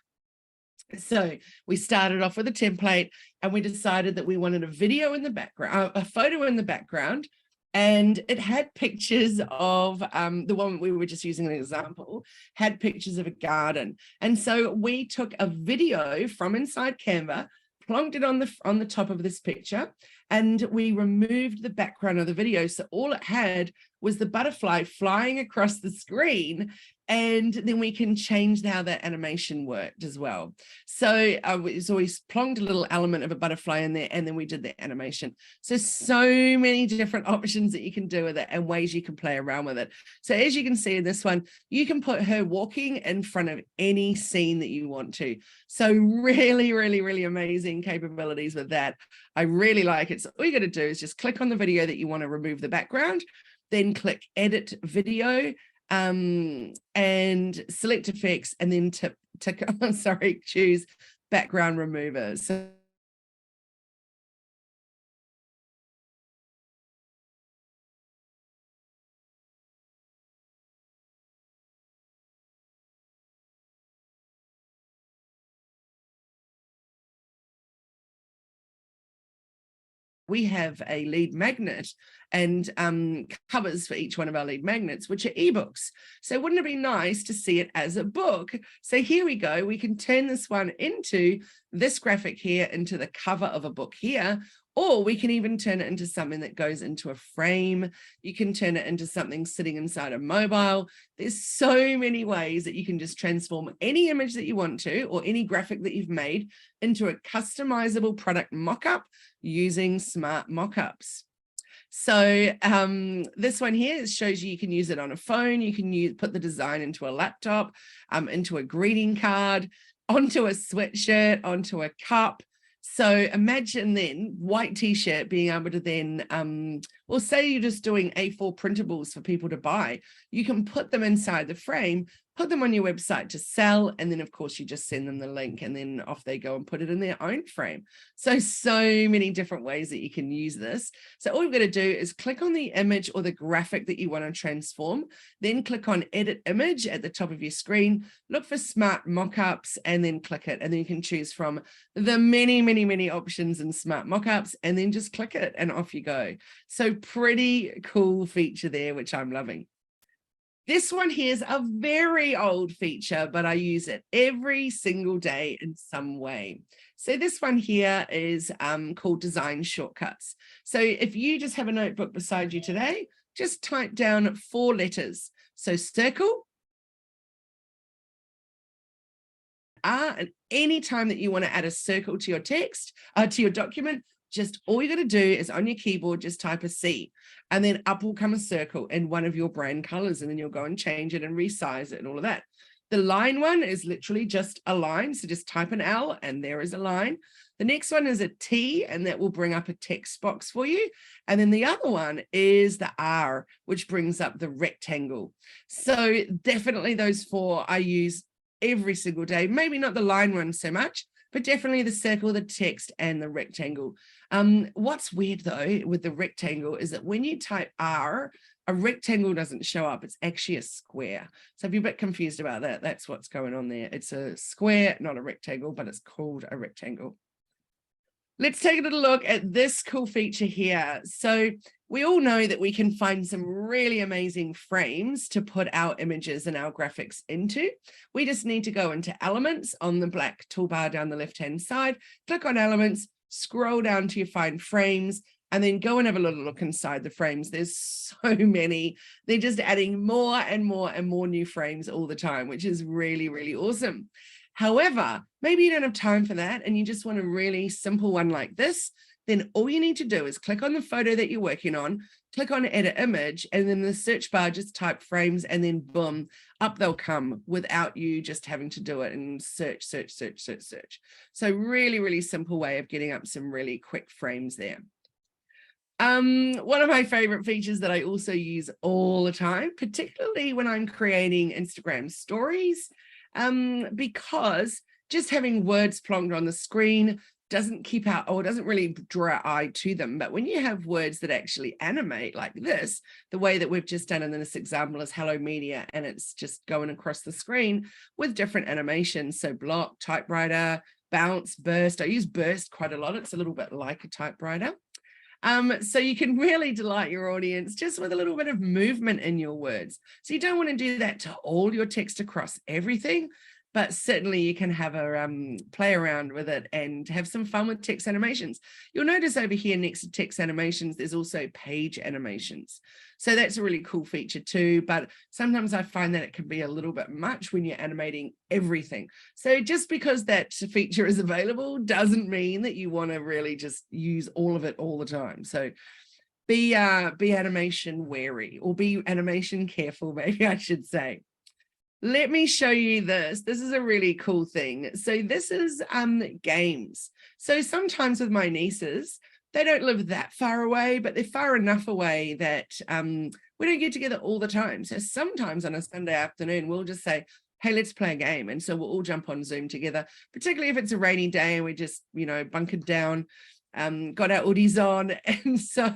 So we started off with a template, and we decided that we wanted a video in the background, a photo in the background, and it had pictures of the one we were just using an example, had pictures of a garden. And so we took a video from inside Canva, plonked it on the top of this picture, and we removed the background of the video. So all it had was the butterfly flying across the screen, and then we can change how that animation worked as well. So it's always plonked a little element of a butterfly in there, and then we did the animation. So many different options that you can do with it and ways you can play around with it. So as you can see in this one, you can put her walking in front of any scene that you want to. So really amazing capabilities with that. I really like it. So all you got to do is just click on the video that you want to remove the background, then click edit video, and select effects, and then choose background remover. So we have a lead magnet and covers for each one of our lead magnets, which are ebooks. So wouldn't it be nice to see it as a book? So here we go. We can turn this one into this graphic here, into the cover of a book here, or we can even turn it into something that goes into a frame. You can turn it into something sitting inside a mobile. There's so many ways that you can just transform any image that you want to, or any graphic that you've made, into a customizable product mock-up using smart mockups. So this one here shows you can use it on a phone. You can put the design into a laptop, into a greeting card, onto a sweatshirt, onto a cup. So imagine then white t-shirt being able to then, well, say you're just doing A4 printables for people to buy. You can put them inside the frame, put them on your website to sell, and then of course you just send them the link, and then off they go and put it in their own frame. So many different ways that you can use this. So all you've got to do is click on the image or the graphic that you want to transform, then click on edit image at the top of your screen, look for smart mockups, and then click it, and then you can choose from the many options in smart mockups, and then just click it and off you go. So pretty cool feature there, which I'm loving. This one here is a very old feature, but I use it every single day in some way. So this one here is called Design Shortcuts. So if you just have a notebook beside you today, just type down 4 letters. So circle, and any time that you want to add a circle to your text, to your document, just all you got to do is on your keyboard, just type a C, and then up will come a circle in one of your brand colors, and then you'll go and change it and resize it and all of that. The line one is literally just a line. So just type an L and there is a line. The next one is a T, and that will bring up a text box for you. And then the other one is the R, which brings up the rectangle. So definitely those 4 I use every single day. Maybe not the line one so much, but definitely the circle, the text, and the rectangle. What's weird though with the rectangle is that when you type R, a rectangle doesn't show up. It's actually a square. So if you're a bit confused about that, that's what's going on there. It's a square, not a rectangle, but it's called a rectangle. Let's take a little look at this cool feature here. So we all know that we can find some really amazing frames to put our images and our graphics into. We just need to go into Elements on the black toolbar down the left-hand side, click on Elements, scroll down to your Find Frames, and then go and have a little look inside the frames. There's so many. They're just adding more and more and more new frames all the time, which is really, really awesome. However, maybe you don't have time for that and you just want a really simple one like this, then all you need to do is click on the photo that you're working on, click on Edit Image, and then in the search bar, just type frames, and then boom, up they'll come without you just having to do it and search. So really, really simple way of getting up some really quick frames there. One of my favorite features that I also use all the time, particularly when I'm creating Instagram stories, because just having words plonked on the screen doesn't keep out, or doesn't really draw our eye to them. But when you have words that actually animate like this, the way that we've just done in this example is Hello Media, and it's just going across the screen with different animations. So block, typewriter, bounce, burst. I use burst quite a lot. It's a little bit like a typewriter. So you can really delight your audience just with a little bit of movement in your words. So you don't want to do that to all your text across everything, but certainly you can have a play around with it and have some fun with text animations. You'll notice over here next to text animations, there's also page animations. So that's a really cool feature too, but sometimes I find that it can be a little bit much when you're animating everything. So just because that feature is available doesn't mean that you want to really just use all of it all the time. So be animation wary, or be animation careful, maybe I should say. Let me show you this. This is a really cool thing. So this is games. So sometimes with my nieces, they don't live that far away, but they're far enough away that we don't get together all the time. So sometimes on a Sunday afternoon, we'll just say, hey, let's play a game. And so we'll all jump on Zoom together, particularly if it's a rainy day and we just, bunkered down, got our hoodies on, and so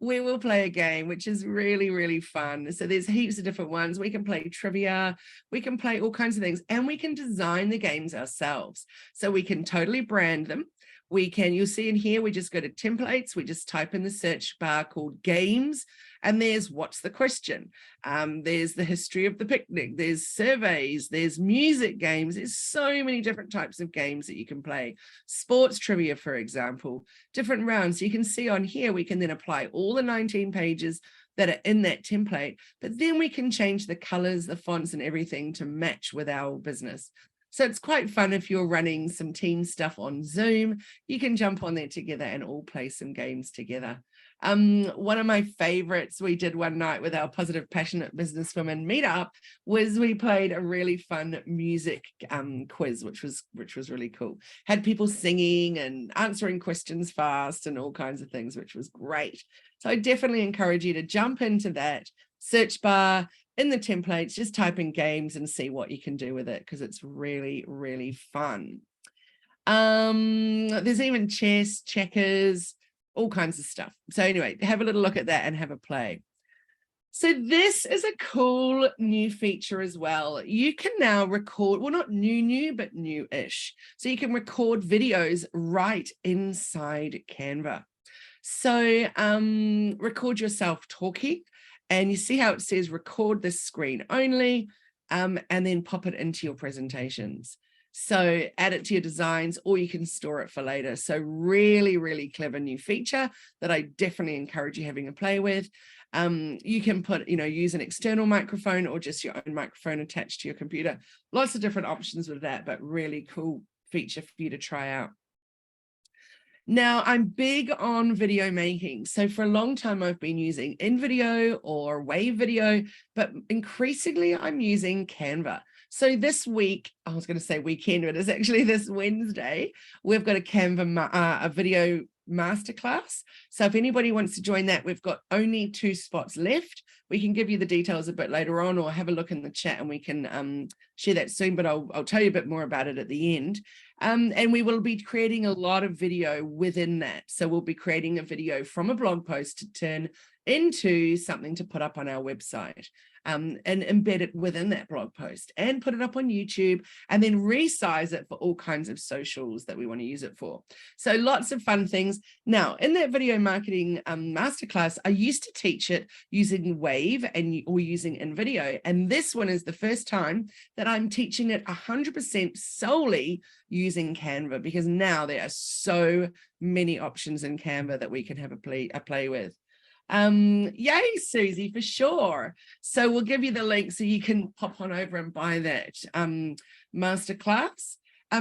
we will play a game, which is really, really fun. So there's heaps of different ones. We can play trivia, we can play all kinds of things, and we can design the games ourselves. So we can totally brand them. You'll see in here, we just go to templates, we just type in the search bar called games, and there's what's the question. There's the history of the picnic, there's surveys, there's music games. There's so many different types of games that you can play. Sports trivia, for example, different rounds. So you can see on here, we can then apply all the 19 pages that are in that template, but then we can change the colors, the fonts, and everything to match with our business. So it's quite fun if you're running some team stuff on Zoom. You can jump on there together and all play some games together. One of my favorites we did one night with our Positive Passionate Businesswomen meetup was we played a really fun music quiz, which was really cool. Had people singing and answering questions fast and all kinds of things, which was great. So I definitely encourage you to jump into that search bar in the templates, just type in games and see what you can do with it, because it's really, really fun. There's even chess, checkers, all kinds of stuff. So anyway, have a little look at that and have a play. So this is a cool new feature as well. You can now record, well, not new, but new-ish. So you can record videos right inside Canva. So record yourself talking And you see how it says record this screen only, and then pop it into your presentations. So add it to your designs, or you can store it for later. So really, really clever new feature that I definitely encourage you having a play with. You can put, use an external microphone or just your own microphone attached to your computer. Lots of different options with that, but really cool feature for you to try out. Now, I'm big on video making. So for a long time, I've been using InVideo or Wave Video, but increasingly I'm using Canva. So this week, I was going to say weekend, but it's actually this Wednesday, we've got a Canva a video masterclass. So if anybody wants to join that, we've got only 2 spots left. We can give you the details a bit later on, or have a look in the chat and we can share that soon, but I'll tell you a bit more about it at the end. And we will be creating a lot of video within that. So we'll be creating a video from a blog post to turn into something to put up on our website, and embed it within that blog post and put it up on YouTube, and then resize it for all kinds of socials that we want to use it for. So lots of fun things. Now, in that video marketing masterclass, I used to teach it using Wave or using InVideo. And this one is the first time that I'm teaching it 100% solely using Canva, because now there are so many options in Canva that we can have a play with. Yay, Susie, for sure. So we'll give you the link so you can pop on over and buy that masterclass.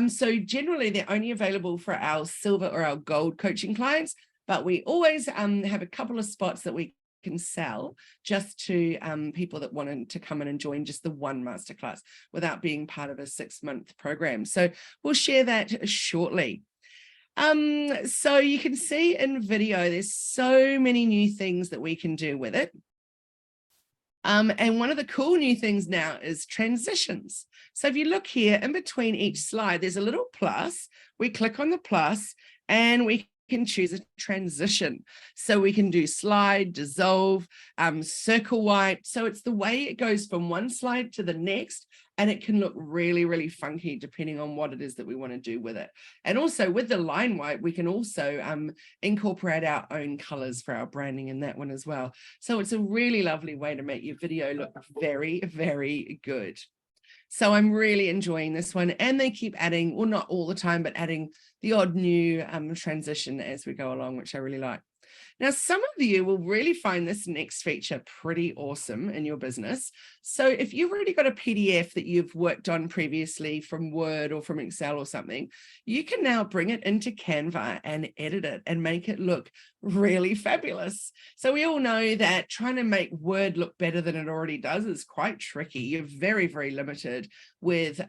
So generally they're only available for our silver or our gold coaching clients, but we always have a couple of spots that we can sell just to people that wanted to come in and join just the one masterclass without being part of a 6-month program. So we'll share that shortly. So you can see in video, there's so many new things that we can do with it. And one of the cool new things now is transitions. So if you look here in between each slide, there's a little plus. We click on the plus and we can choose a transition. So we can do slide, dissolve, circle wipe. So it's the way it goes from one slide to the next, and it can look really, really funky depending on what it is that we want to do with it. And also with the line wipe, we can also incorporate our own colors for our branding in that one as well. So it's a really lovely way to make your video look very, very good. So I'm really enjoying this one, and they keep adding, well, not all the time, but adding the odd new transition as we go along, which I really like. Now, some of you will really find this next feature pretty awesome in your business. So if you've already got a PDF that you've worked on previously from Word or from Excel or something, you can now bring it into Canva and edit it and make it look really fabulous. So we all know that trying to make Word look better than it already does is quite tricky. You're very, very limited with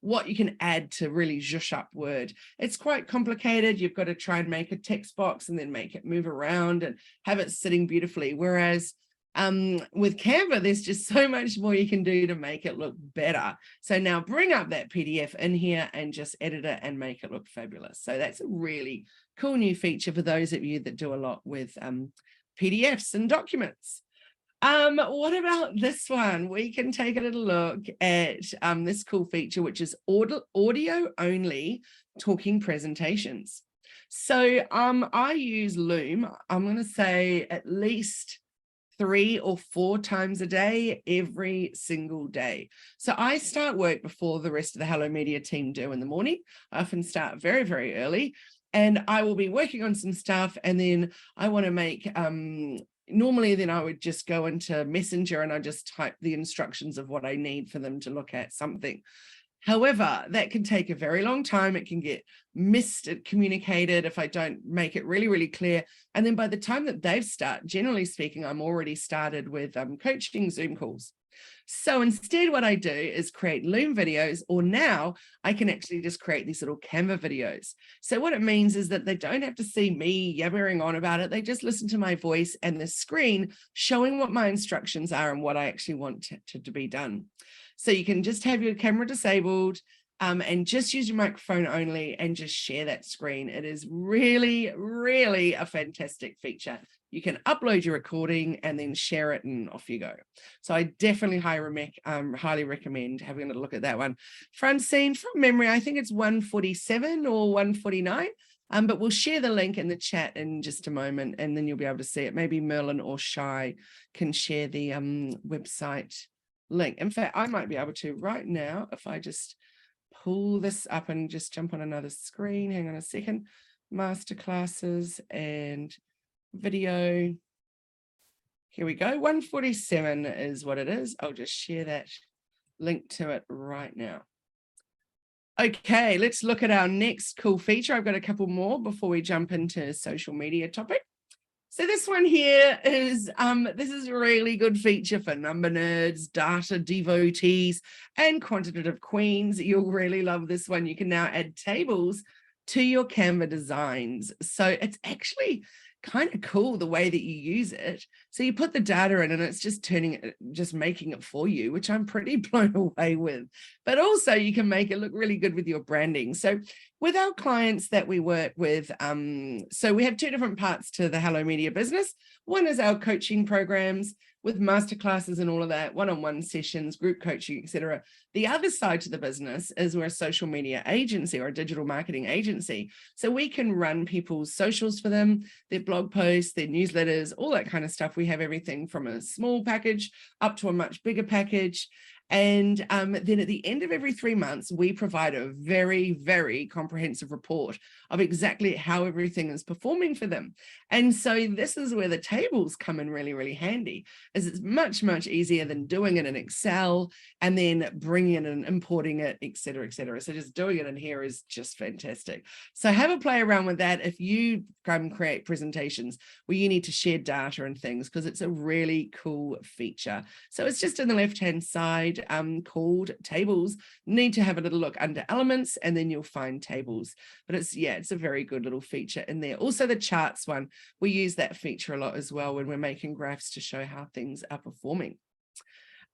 what you can add to really zhuzh up Word. It's quite complicated. You've got to try and make a text box and then make it move around and have it sitting beautifully. Whereas with Canva, there's just so much more you can do to make it look better. So now bring up that PDF in here and just edit it and make it look fabulous. So that's a really cool new feature for those of you that do a lot with PDFs and documents. What about this one? We can take a little look at this cool feature, which is audio only talking presentations. So I use Loom, I'm going to say at least 3 or 4 times a day, every single day. So I start work before the rest of the Hello Media team do in the morning. I often start very, very early, and I will be working on some stuff, and then I want to make normally then I would just go into Messenger and I just type the instructions of what I need for them to look at something. However, that can take a very long time. It can get miscommunicated if I don't make it really, really clear. And then by the time that they've started, generally speaking, I'm already started with coaching Zoom calls. So instead, what I do is create Loom videos, or now I can actually just create these little Canva videos. So what it means is that they don't have to see me yabbering on about it. They just listen to my voice and the screen showing what my instructions are and what I actually want to be done. So you can just have your camera disabled and just use your microphone only and just share that screen. It is really, really a fantastic feature. You can upload your recording and then share it and off you go. So I definitely highly recommend having a little look at that one. Francine, from memory, I think it's 147 or 149. But we'll share the link in the chat in just a moment, and then you'll be able to see it. Maybe Merlin or Shai can share the website link. In fact, I might be able to right now if I just pull this up and just jump on another screen. Hang on a second. Masterclasses and video. Here we go. 147 is what it is. I'll just share that link to it right now. Okay, let's look at our next cool feature. I've got a couple more before we jump into social media topic. So this one here is, this is a really good feature for number nerds, data devotees, and quantitative queens. You'll really love this one. You can now add tables to your Canva designs. So it's actually kind of cool the way that you use it. So you put the data in and it's just making it for you, which I'm pretty blown away with. But also you can make it look really good with your branding. So with our clients that we work with, so we have two different parts to the Hello Media business. One is our coaching programs with masterclasses and all of that, one-on-one sessions, group coaching, etc. The other side to the business is we're a social media agency or a digital marketing agency. So we can run people's socials for them, their blog posts, their newsletters, all that kind of stuff. We have everything from a small package up to a much bigger package. And then at the end of every 3 months, we provide a very, very comprehensive report of exactly how everything is performing for them. And so this is where the tables come in really, really handy, as it's much, much easier than doing it in Excel and then bringing it and importing it, et cetera, et cetera. So just doing it in here is just fantastic. So have a play around with that if you create presentations where you need to share data and things, because it's a really cool feature. So it's just in the left-hand side, called tables. Need to have a little look under elements and then you'll find tables. But it's a very good little feature in there. Also the charts one, we use that feature a lot as well when we're making graphs to show how things are performing.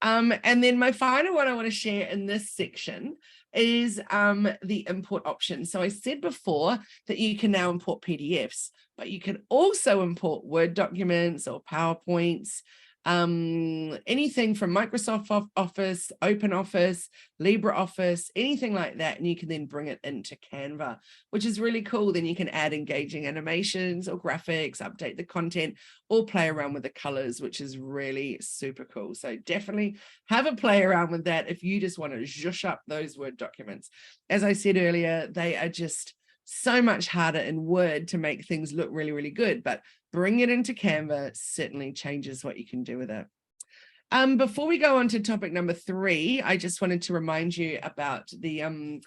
And then my final one I want to share in this section is the import option. So I said before that you can now import PDFs, but you can also import Word documents or PowerPoints, anything from Microsoft Office, OpenOffice, LibreOffice, anything like that, and you can then bring it into Canva, which is really cool. Then you can add engaging animations or graphics, update the content, or play around with the colors, which is really super cool. So definitely have a play around with that if you just want to zhush up those Word documents. As I said earlier, they are just so much harder in Word to make things look really, really good, but bring it into Canva certainly changes what you can do with it. Before we go on to topic number 3, I just wanted to remind you about the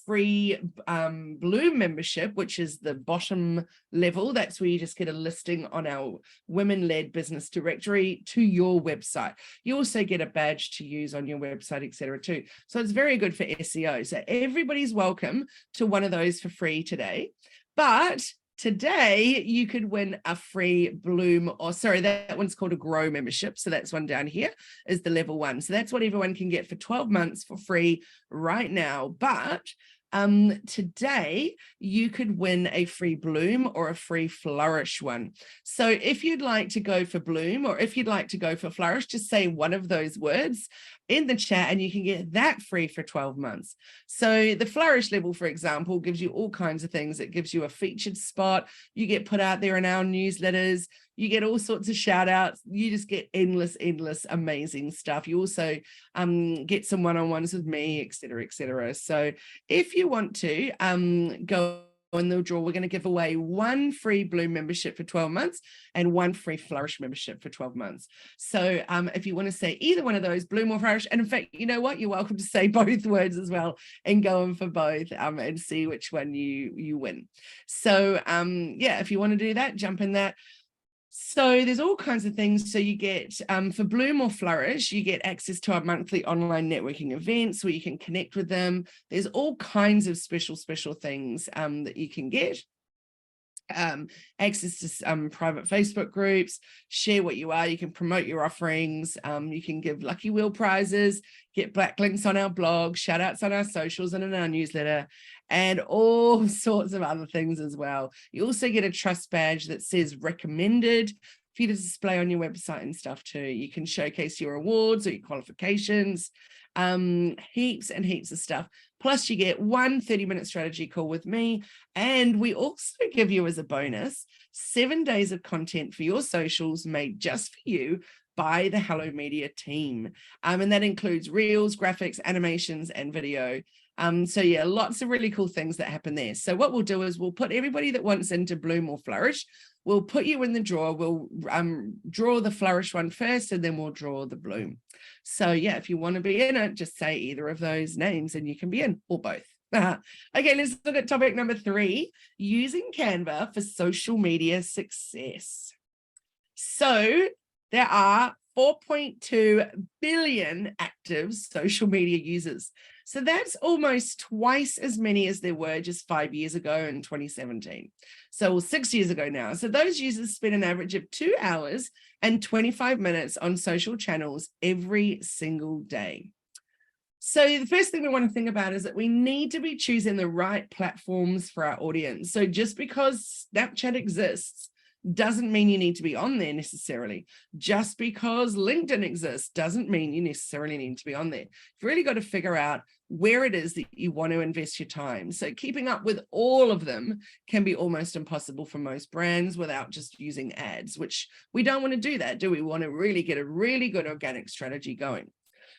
free Bloom membership, which is the bottom level. That's where you just get a listing on our women-led business directory to your website. You also get a badge to use on your website, etc. too. So it's very good for SEO. So everybody's welcome to one of those for free today. But today you could win a free Bloom, or sorry, that one's called a Grow membership. So that's one down here is the level 1. So that's what everyone can get for 12 months for free right now. But today you could win a free Bloom or a free Flourish one. So if you'd like to go for Bloom or if you'd like to go for Flourish, just say one of those words in the chat and you can get that free for 12 months. So the Flourish level, for example, gives you all kinds of things. It gives you a featured spot. You get put out there in our newsletters. You get all sorts of shout outs. You just get endless, amazing stuff. You also get some one-on-ones with me, et cetera, et cetera. So if you want to go in the draw, we're going to give away one free Bloom membership for 12 months and one free Flourish membership for 12 months. So if you want to say either one of those, Bloom or Flourish, and in fact, you know what, you're welcome to say both words as well and go in for both and see which one you win. So if you want to do that, jump in that. So there's all kinds of things. So you get, for Bloom or Flourish, you get access to our monthly online networking events where you can connect with them. There's all kinds of special things that you can get. Access to private Facebook groups, share what you are, you can promote your offerings, you can give lucky wheel prizes, get backlinks on our blog, shout outs on our socials and in our newsletter, and all sorts of other things as well. You also get a trust badge that says recommended for you to display on your website and stuff too. You can showcase your awards or your qualifications, heaps and heaps of stuff. Plus you get one 30-minute strategy call with me. And we also give you as a bonus 7 days of content for your socials made just for you by the Hello Media team. And that includes reels, graphics, animations, and video. So yeah, lots of really cool things that happen there. So what we'll do is we'll put everybody that wants into Bloom or Flourish, we'll put you in the draw. We'll draw the Flourish one first, and then we'll draw the Bloom. So yeah, if you want to be in it, just say either of those names and you can be in, or both. Okay, let's look at topic number 3, using Canva for social media success. So there are 4.2 billion active social media users. So that's almost twice as many as there were just 5 years ago in 2017. So 6 years ago now. So those users spend an average of 2 hours and 25 minutes on social channels every single day. So the first thing we want to think about is that we need to be choosing the right platforms for our audience. So just because Snapchat exists doesn't mean you need to be on there necessarily. Just because LinkedIn exists doesn't mean you necessarily need to be on there. You've really got to figure out where it is that you want to invest your time. So keeping up with all of them can be almost impossible for most brands without just using ads, which we don't want to do that, do we? We want to really get a really good organic strategy going.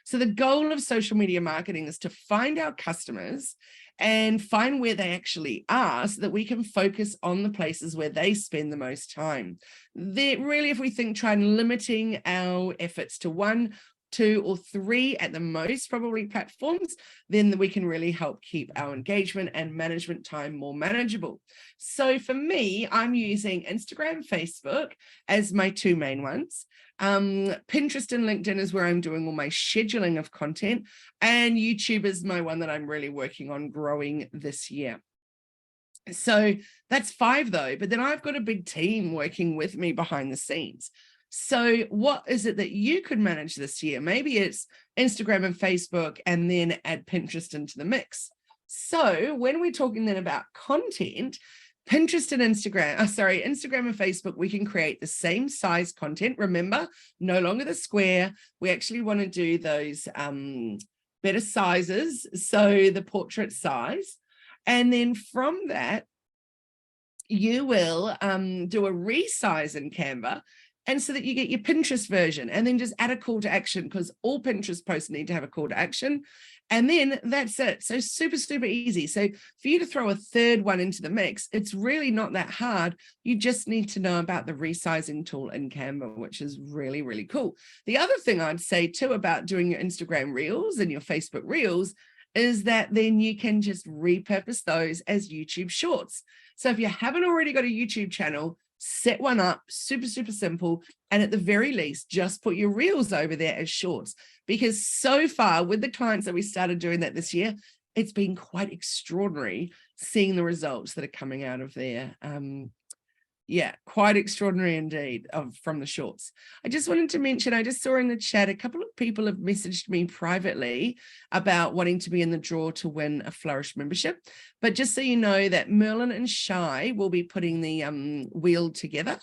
So the goal of social media marketing is to find our customers and find where they actually are so that we can focus on the places where they spend the most time. Really, if we try limiting our efforts to 1, 2, or 3 at the most, probably platforms, then we can really help keep our engagement and management time more manageable. So for me, I'm using Instagram, Facebook as my 2 main ones. Pinterest and LinkedIn is where I'm doing all my scheduling of content, and YouTube is my one that I'm really working on growing this year. So that's 5 though, but then I've got a big team working with me behind the scenes. So what is it that you could manage this year? Maybe it's Instagram and Facebook, and then add Pinterest into the mix. So when we're talking then about content, Pinterest and Instagram and Facebook, we can create the same size content. Remember, no longer the square. We actually want to do those better sizes. So the portrait size. And then from that, you will do a resize in Canva, and so that you get your Pinterest version, and then just add a call to action, because all Pinterest posts need to have a call to action. And then that's it. So super, super easy. So for you to throw a 3rd one into the mix, it's really not that hard. You just need to know about the resizing tool in Canva, which is really, really cool. The other thing I'd say too about doing your Instagram Reels and your Facebook Reels is that then you can just repurpose those as YouTube Shorts. So if you haven't already got a YouTube channel, set one up, super, super simple. And at the very least, just put your Reels over there as Shorts, because so far with the clients that we started doing that this year, it's been quite extraordinary seeing the results that are coming out of there. Yeah, quite extraordinary indeed from the Shorts. I just wanted to mention, I just saw in the chat, a couple of people have messaged me privately about wanting to be in the draw to win a Flourish membership. But just so you know that Merlin and Shai will be putting the wheel together,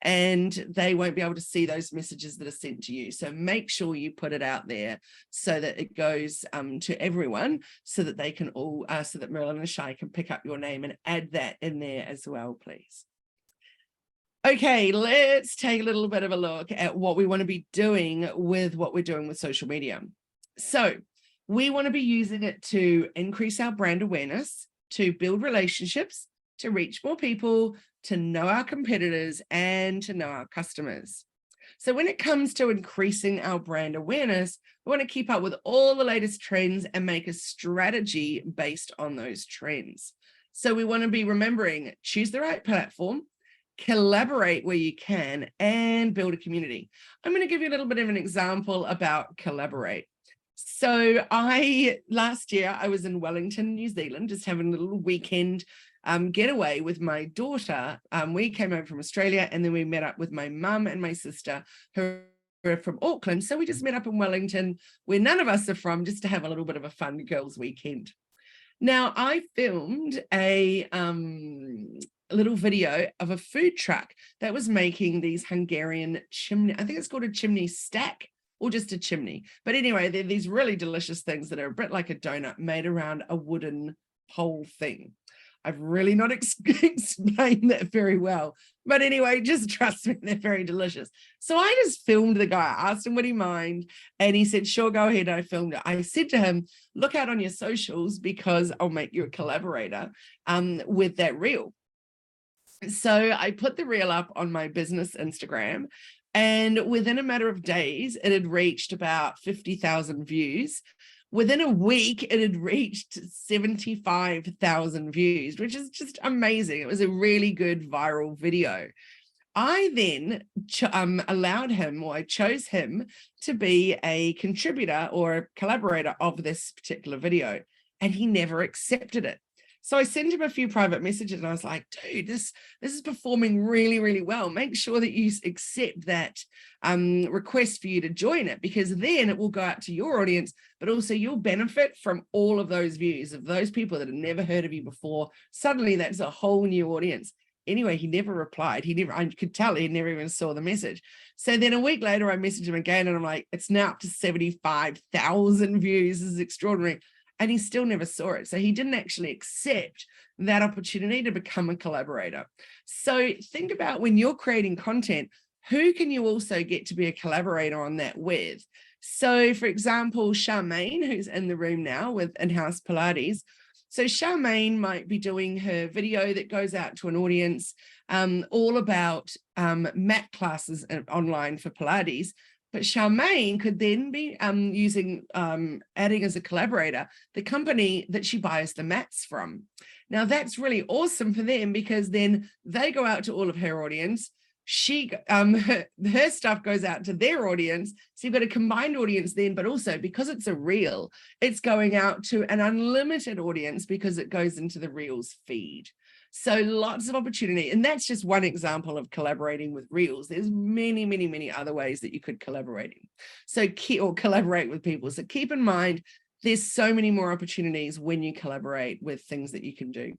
and they won't be able to see those messages that are sent to you. So make sure you put it out there so that it goes to everyone, so that they can all, so that Merlin and Shai can pick up your name and add that in there as well, please. Okay, let's take a little bit of a look at what we want to be doing with what we're doing with social media. So we want to be using it to increase our brand awareness, to build relationships, to reach more people, to know our competitors, and to know our customers. So when it comes to increasing our brand awareness, we want to keep up with all the latest trends and make a strategy based on those trends. So we want to be remembering, choose the right platform, collaborate where you can, and build a community. I'm going to give you a little bit of an example about collaborate. So last year I was in Wellington, New Zealand, just having a little weekend getaway with my daughter. We came over from Australia, and then we met up with my mum and my sister, who are from Auckland. So we just met up in Wellington, where none of us are from, just to have a little bit of a fun girls' weekend. Now, I filmed a little video of a food truck that was making these Hungarian chimney, I think it's called a chimney stack or just a chimney. But anyway, they're these really delicious things that are a bit like a donut made around a wooden pole thing. I've really not explained that very well. But anyway, just trust me, they're very delicious. So I just filmed the guy. I asked him, would he mind? And he said, sure, go ahead. I filmed it. I said to him, look out on your socials because I'll make you a collaborator with that reel. So I put the reel up on my business Instagram, and within a matter of days, it had reached about 50,000 views. Within a week, it had reached 75,000 views, which is just amazing. It was a really good viral video. I then allowed him, or I chose him to be a contributor or a collaborator of this particular video, and he never accepted it. So I sent him a few private messages and I was like, dude, this is performing really, really well. Make sure that you accept that request for you to join it, because then it will go out to your audience, but also you'll benefit from all of those views of those people that have never heard of you before. Suddenly that's a whole new audience. Anyway, he never replied. I could tell he never even saw the message. So then a week later, I messaged him again and I'm like, it's now up to 75,000 views. This is extraordinary. And he still never saw it. So he didn't actually accept that opportunity to become a collaborator. So think about when you're creating content, who can you also get to be a collaborator on that with? So for example, Charmaine, who's in the room now with In-House Pilates. So Charmaine might be doing her video that goes out to an audience all about mat classes online for Pilates. But Charmaine could then be adding as a collaborator the company that she buys the mats from. Now that's really awesome for them, because then they go out to all of her audience. Her stuff goes out to their audience. So you've got a combined audience then, but also because it's a reel, it's going out to an unlimited audience because it goes into the reels feed. So lots of opportunity. And that's just one example of collaborating with reels. There's many, many, many other ways that you could collaborate. Or collaborate with people. So keep in mind, there's so many more opportunities when you collaborate with things that you can do.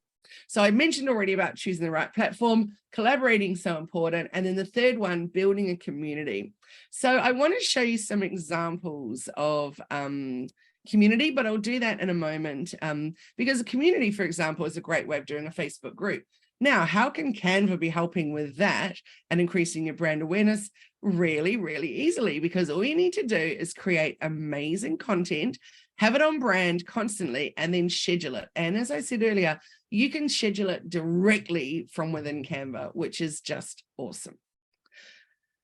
So I mentioned already about choosing the right platform, collaborating so important. And then the third one, building a community. So I want to show you some examples of community, but I'll do that in a moment because a community, for example, is a great way of doing a Facebook group. Now, how can Canva be helping with that and increasing your brand awareness? Really, really easily, because all you need to do is create amazing content, have it on brand constantly, and then schedule it. And as I said earlier, you can schedule it directly from within Canva, which is just awesome.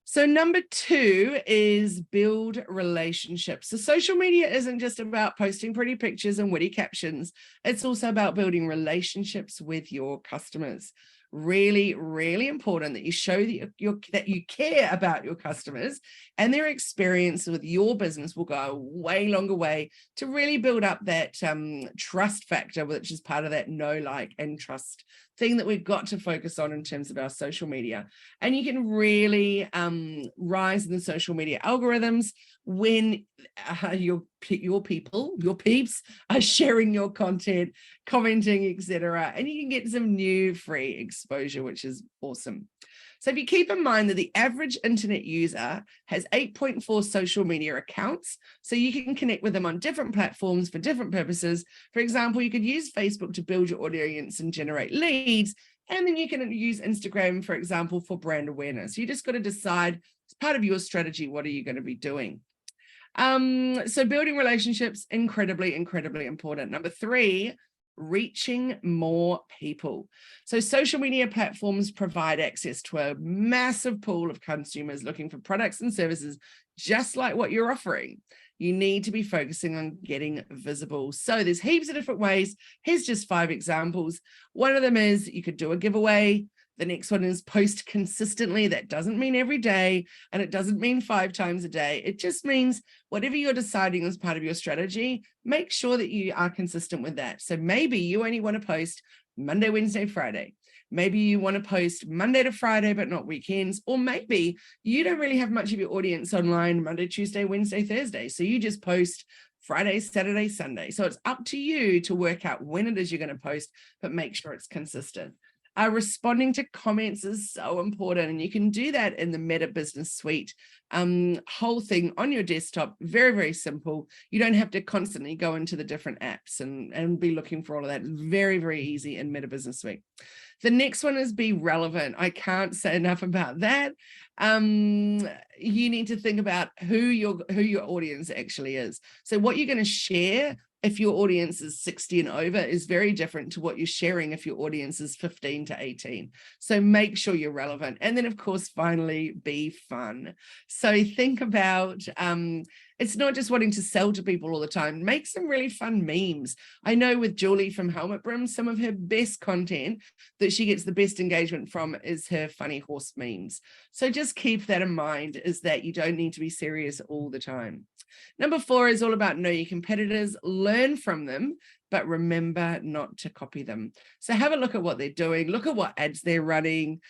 So number 2 is build relationships. So social media isn't just about posting pretty pictures and witty captions. It's also about building relationships with your customers. Really, really important that you show that you care about your customers, and their experience with your business will go a way longer way to really build up that trust factor, which is part of that know, like, and trust thing that we've got to focus on in terms of our social media. And you can really rise in the social media algorithms when your peeps are sharing your content, commenting, etc. And you can get some new free exposure, which is awesome. So if you keep in mind that the average internet user has 8.4 social media accounts, so you can connect with them on different platforms for different purposes. For example, you could use Facebook to build your audience and generate leads, and then you can use Instagram, for example, for brand awareness. You just got to decide, as part of your strategy, what are you going to be doing? So building relationships, incredibly, incredibly important. Number 3, reaching more people. So social media platforms provide access to a massive pool of consumers looking for products and services just like what you're offering. You need to be focusing on getting visible. So there's heaps of different ways. Here's just 5 examples. One of them is you could do a giveaway. The next one is post consistently. That doesn't mean every day, and it doesn't mean 5 times a day. It just means whatever you're deciding as part of your strategy, make sure that you are consistent with that. So maybe you only want to post Monday, Wednesday, Friday. Maybe you want to post Monday to Friday, but not weekends. Or maybe you don't really have much of your audience online Monday, Tuesday, Wednesday, Thursday. So you just post Friday, Saturday, Sunday. So it's up to you to work out when it is you're going to post, but make sure it's consistent. Responding to comments is so important, and you can do that in the Meta Business Suite whole thing on your desktop. Very, very simple. You don't have to constantly go into the different apps and be looking for all of that. Very, very easy in Meta Business Suite. The next one is be relevant. I can't say enough about that. You need to think about who your audience actually is. So what you're going to share if your audience is 60 and over is very different to what you're sharing if your audience is 15 to 18. So make sure you're relevant. And then, of course, finally, be fun. So think about, it's not just wanting to sell to people all the time. Make some really fun memes. I know with Julie from Helmet Brim, some of her best content that she gets the best engagement from is her funny horse memes. So just keep that in mind, is that you don't need to be serious all the time. Number 4 is all about know your competitors, learn from them, but remember not to copy them. So have a look at what they're doing, look at what ads they're running,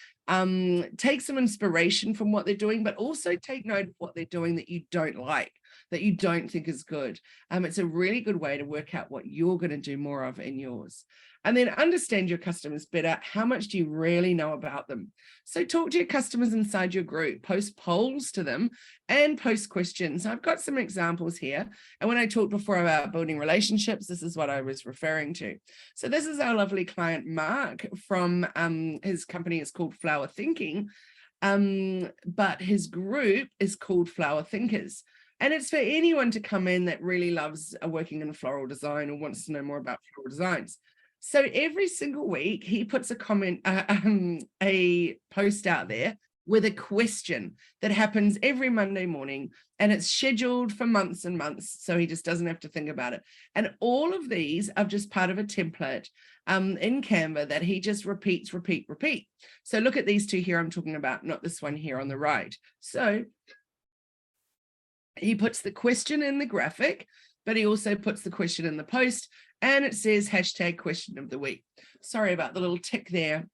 take some inspiration from what they're doing, but also take note of what they're doing that you don't like, that you don't think is good. It's a really good way to work out what you're going to do more of in yours. And then understand your customers better. How much do you really know about them? So talk to your customers inside your group, post polls to them and post questions. I've got some examples here. And when I talked before about building relationships, this is what I was referring to. So this is our lovely client, Mark, from his company is called Flower Thinking, but his group is called Flower Thinkers. And it's for anyone to come in that really loves working in floral design or wants to know more about floral designs. So every single week, he puts a comment, a post out there with a question that happens every Monday morning, and it's scheduled for months and months, so he just doesn't have to think about it. And all of these are just part of a template in Canva that he just repeats, repeat. So look at these two here I'm talking about, not this one here on the right. So he puts the question in the graphic, but he also puts the question in the post, and it says hashtag question of the week. Sorry about the little tick there.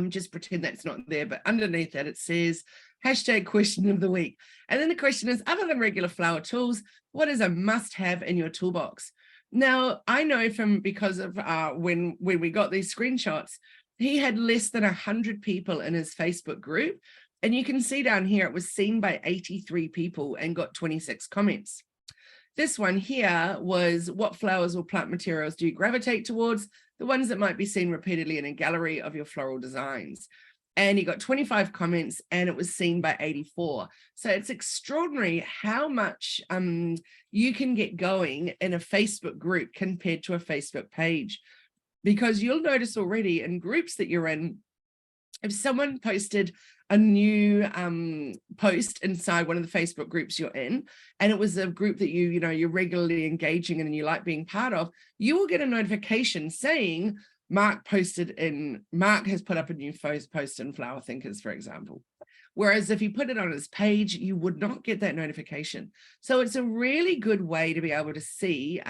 Just pretend that's not there, but underneath that it says hashtag question of the week. And then the question is, other than regular flower tools, what is a must-have in your toolbox? Now, I know because of when we got these screenshots, he had less than 100 people in his Facebook group. And you can see down here, it was seen by 83 people and got 26 comments. This one here was, what flowers or plant materials do you gravitate towards? The ones that might be seen repeatedly in a gallery of your floral designs. And he got 25 comments and it was seen by 84. So it's extraordinary how much you can get going in a Facebook group compared to a Facebook page. Because you'll notice already in groups that you're in, if someone posted a new post inside one of the Facebook groups you're in, and it was a group that you're regularly engaging in and you like being part of, you will get a notification saying Mark has put up a new post in Flower Thinkers, for example. Whereas if you put it on his page, you would not get that notification. So it's a really good way to be able to see,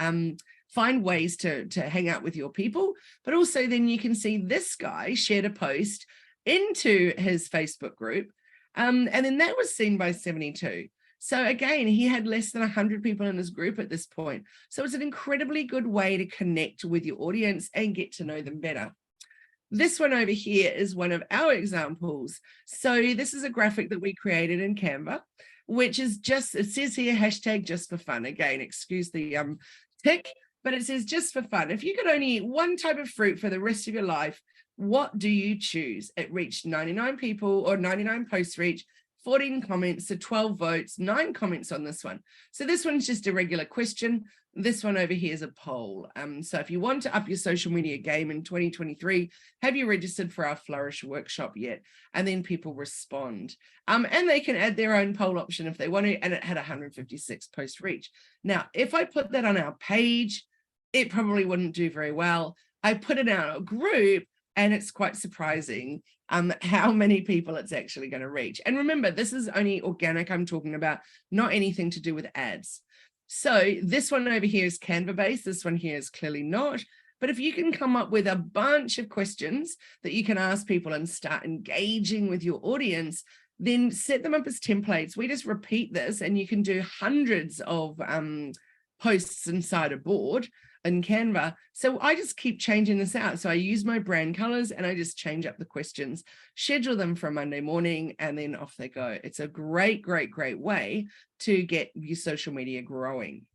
find ways to hang out with your people, but also then you can see this guy shared a post into his Facebook group, and then that was seen by 72. So again, he had less than 100 people in his group at this point. So it's an incredibly good way to connect with your audience and get to know them better. This one over here is one of our examples. So this is a graphic that we created in Canva, which is just, it says here hashtag just for fun. Again, excuse the tick, but it says just for fun. If you could only eat one type of fruit for the rest of your life, what do you choose? It reached 99 people, or 99 posts reach, 14 comments, so 12 votes, 9 comments on this one. So this one's just a regular question. This one over here is a poll. So if you want to up your social media game in 2023, have you registered for our Flourish workshop yet? And then people respond. And they can add their own poll option if they want to, and it had 156 post reach. Now, if I put that on our page, it probably wouldn't do very well. I put it in our group, and it's quite surprising how many people it's actually going to reach. And remember, this is only organic I'm talking about, not anything to do with ads. So this one over here is Canva based. This one here is clearly not. But if you can come up with a bunch of questions that you can ask people and start engaging with your audience, then set them up as templates. We just repeat this, and you can do hundreds of posts inside a board in Canva. So I just keep changing this out. So I use my brand colors and I just change up the questions, schedule them for Monday morning, and then off they go. It's a great, great, great way to get your social media growing.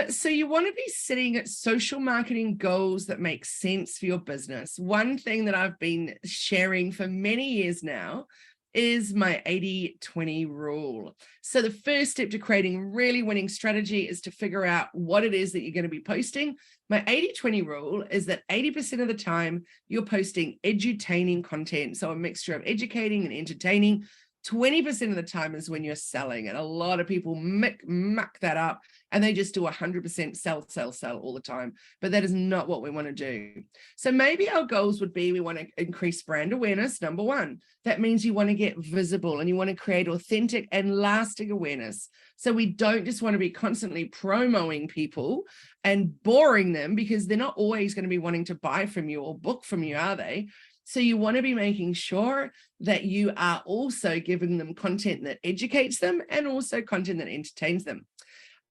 So you want to be setting social marketing goals that make sense for your business. One thing that I've been sharing for many years now is my 80-20 rule. So the first step to creating a really winning strategy is to figure out what it is that you're going to be posting. My 80-20 rule is that 80% of the time you're posting edutaining content. So a mixture of educating and entertaining. 20% of the time is when you're selling, and a lot of people muck that up and they just do 100% sell all the time, but that is not what we want to do. So maybe our goals would be, we want to increase brand awareness, number one. That means you want to get visible and you want to create authentic and lasting awareness. So we don't just want to be constantly promoting people and boring them, because they're not always going to be wanting to buy from you or book from you, are they? So you want to be making sure that you are also giving them content that educates them and also content that entertains them.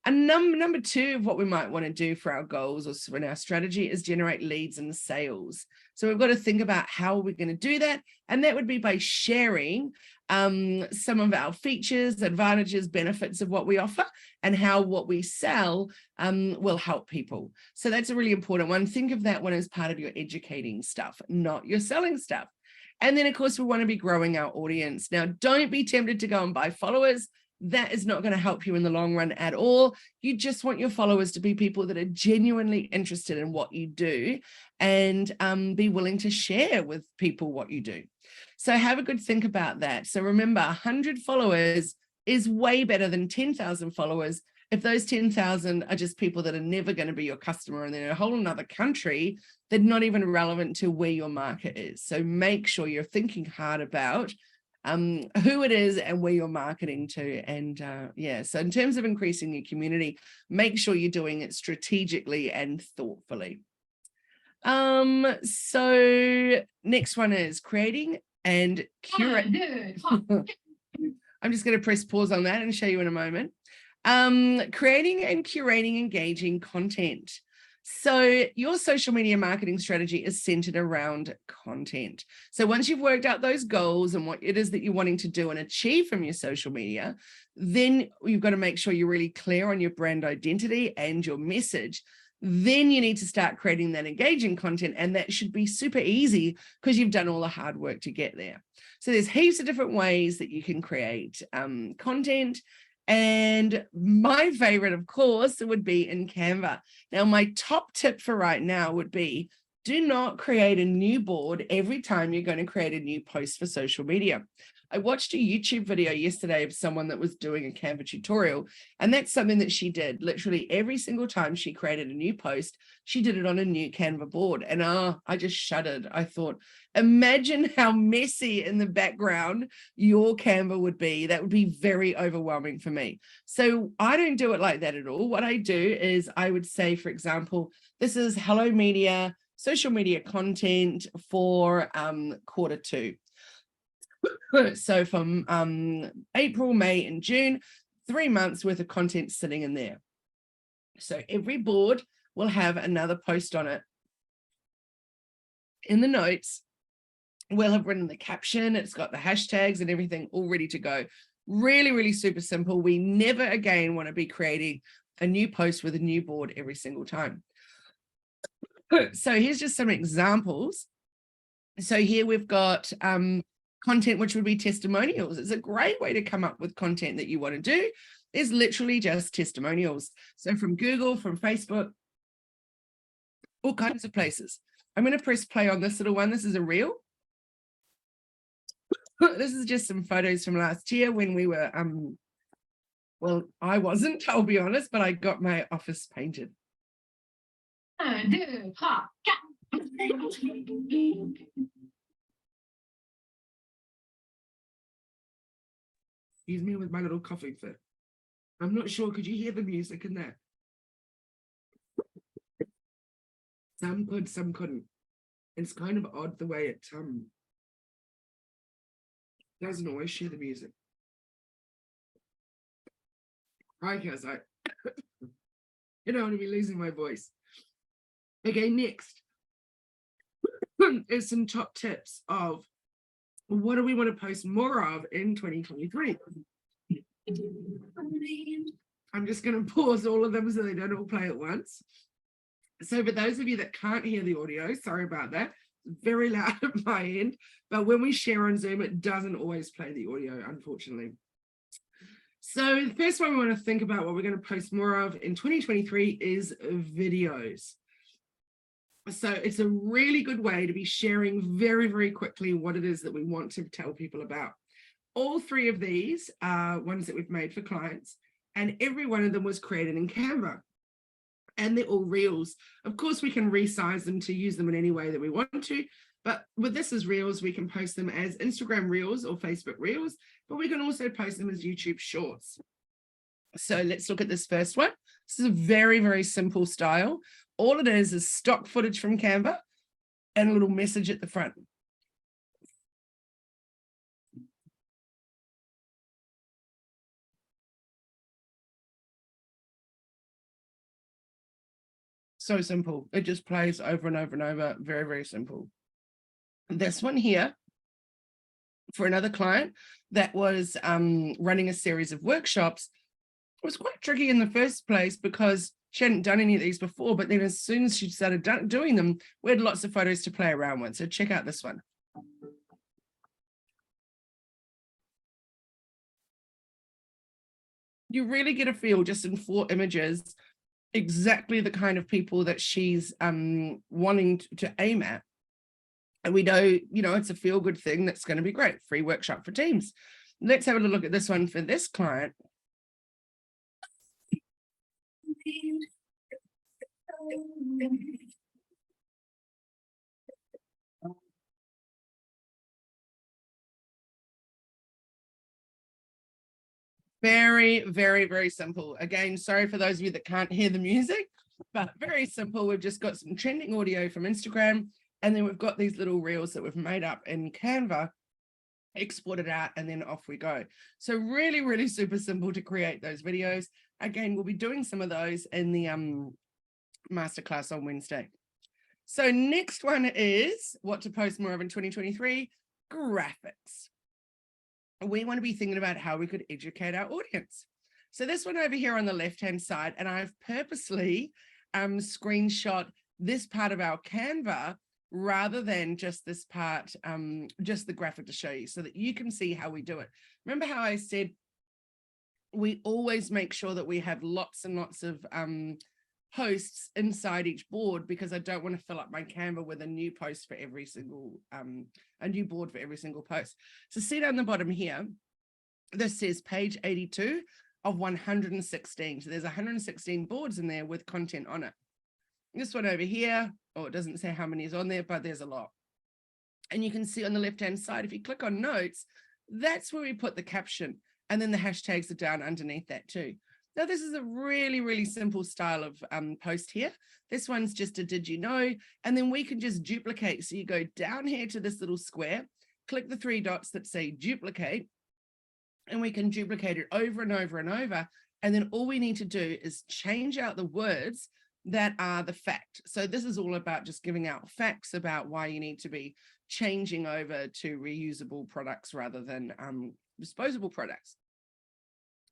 And number two of what we might want to do for our goals or in our strategy is generate leads and sales. So we've got to think about how we're going to do that. And that would be by sharing some of our features, advantages, benefits of what we offer, and how what we sell will help people. So that's a really important one. Think of that one as part of your educating stuff, not your selling stuff. And then, of course, we want to be growing our audience. Now, don't be tempted to go and buy followers. That is not going to help you in the long run at all. You just want your followers to be people that are genuinely interested in what you do and be willing to share with people what you do. So have a good think about that. So remember, 100 followers is way better than 10,000 followers. If those 10,000 are just people that are never going to be your customer and they're in a whole another country, they're not even relevant to where your market is. So make sure you're thinking hard about who it is and where you're marketing to. And yeah, so in terms of increasing your community, make sure you're doing it strategically and thoughtfully. So next one is creating and curate. I'm just going to press pause on that and show you in a moment. Creating and curating engaging content. So your social media marketing strategy is centered around content. So once you've worked out those goals and what it is that you're wanting to do and achieve from your social media, then you've got to make sure you're really clear on your brand identity and your message. Then you need to start creating that engaging content, and that should be super easy because you've done all the hard work to get there. So there's heaps of different ways that you can create content. And my favorite, of course, would be in Canva. Now, my top tip for right now would be, do not create a new board every time you're going to create a new post for social media. I watched a YouTube video yesterday of someone that was doing a Canva tutorial, and that's something that she did. Literally every single time she created a new post, she did it on a new Canva board. And I just shuddered. I thought, imagine how messy in the background your Canva would be. That would be very overwhelming for me. So I don't do it like that at all. What I do is I would say, for example, this is Hello Media, social media content for Q2. So from April, May, and June, 3 months worth of content sitting in there. So every board will have another post on it. In the notes, we'll have written the caption. It's got the hashtags and everything all ready to go. Really, really super simple. We never again want to be creating a new post with a new board every single time. So here's just some examples. So here we've got content, which would be testimonials. It's a great way to come up with content that you want to do, is literally just testimonials. So from Google, from Facebook, all kinds of places. I'm going to press play on this little one. This is a reel. This is just some photos from last year when we were, well, I wasn't, I'll be honest, but I got my office painted. Excuse me with my little coughing fit. I'm not sure. Could you hear the music in there? Some could, some couldn't. It's kind of odd the way it doesn't always share the music. Hi, guys. You don't want to be losing my voice. Okay, next is some top tips of what do we want to post more of in 2023. I'm just going to pause all of them so they don't all play at once. So for those of you that can't hear the audio, sorry about that. It's very loud at my end, but when we share on Zoom, it doesn't always play the audio, unfortunately. So the first one we want to think about what we're going to post more of in 2023 is videos. So it's a really good way to be sharing very, very quickly what it is that we want to tell people about. All three of these are ones that we've made for clients, and every one of them was created in Canva. And they're all reels. Of course, we can resize them to use them in any way that we want to, but with this as reels, we can post them as Instagram reels or Facebook reels, but we can also post them as YouTube shorts. So let's look at this first one. This is a very, very simple style. All it is stock footage from Canva and a little message at the front. So simple. It just plays over and over and over. Very, very simple. This one here, for another client that was running a series of workshops, it was quite tricky in the first place because she hadn't done any of these before, but then as soon as she started doing them, we had lots of photos to play around with. So check out this one. You really get a feel just in 4 images exactly the kind of people that she's wanting to aim at. And we know, you know, it's a feel-good thing that's going to be great. Free workshop for teams. Let's have a look at this one for this client. Very, very, very simple. Again, sorry for those of you that can't hear the music, but very simple. We've just got some trending audio from Instagram, and then we've got these little reels that we've made up in Canva, exported out, and then off we go. So really, really super simple to create those videos. Again, we'll be doing some of those in the masterclass on Wednesday. So next one is what to post more of in 2023, graphics. We want to be thinking about how we could educate our audience. So this one over here on the left-hand side, and I've purposely screenshot this part of our Canva rather than just this part, just the graphic to show you so that you can see how we do it. Remember how I said we always make sure that we have lots and lots of posts inside each board, because I don't want to fill up my Canva with a new post for every single, a new board for every single post. So see down the bottom here, this says page 82 of 116. So there's 116 boards in there with content on it. This one over here, oh, it doesn't say how many is on there, but there's a lot. And you can see on the left-hand side, if you click on notes, that's where we put the caption. And then the hashtags are down underneath that too. Now, this is a really, really simple style of post here. This one's just a did you know? And then we can just duplicate. So you go down here to this little square, click the 3 dots that say duplicate, and we can duplicate it over and over and over. And then all we need to do is change out the words that are the fact. So this is all about just giving out facts about why you need to be changing over to reusable products rather than disposable products.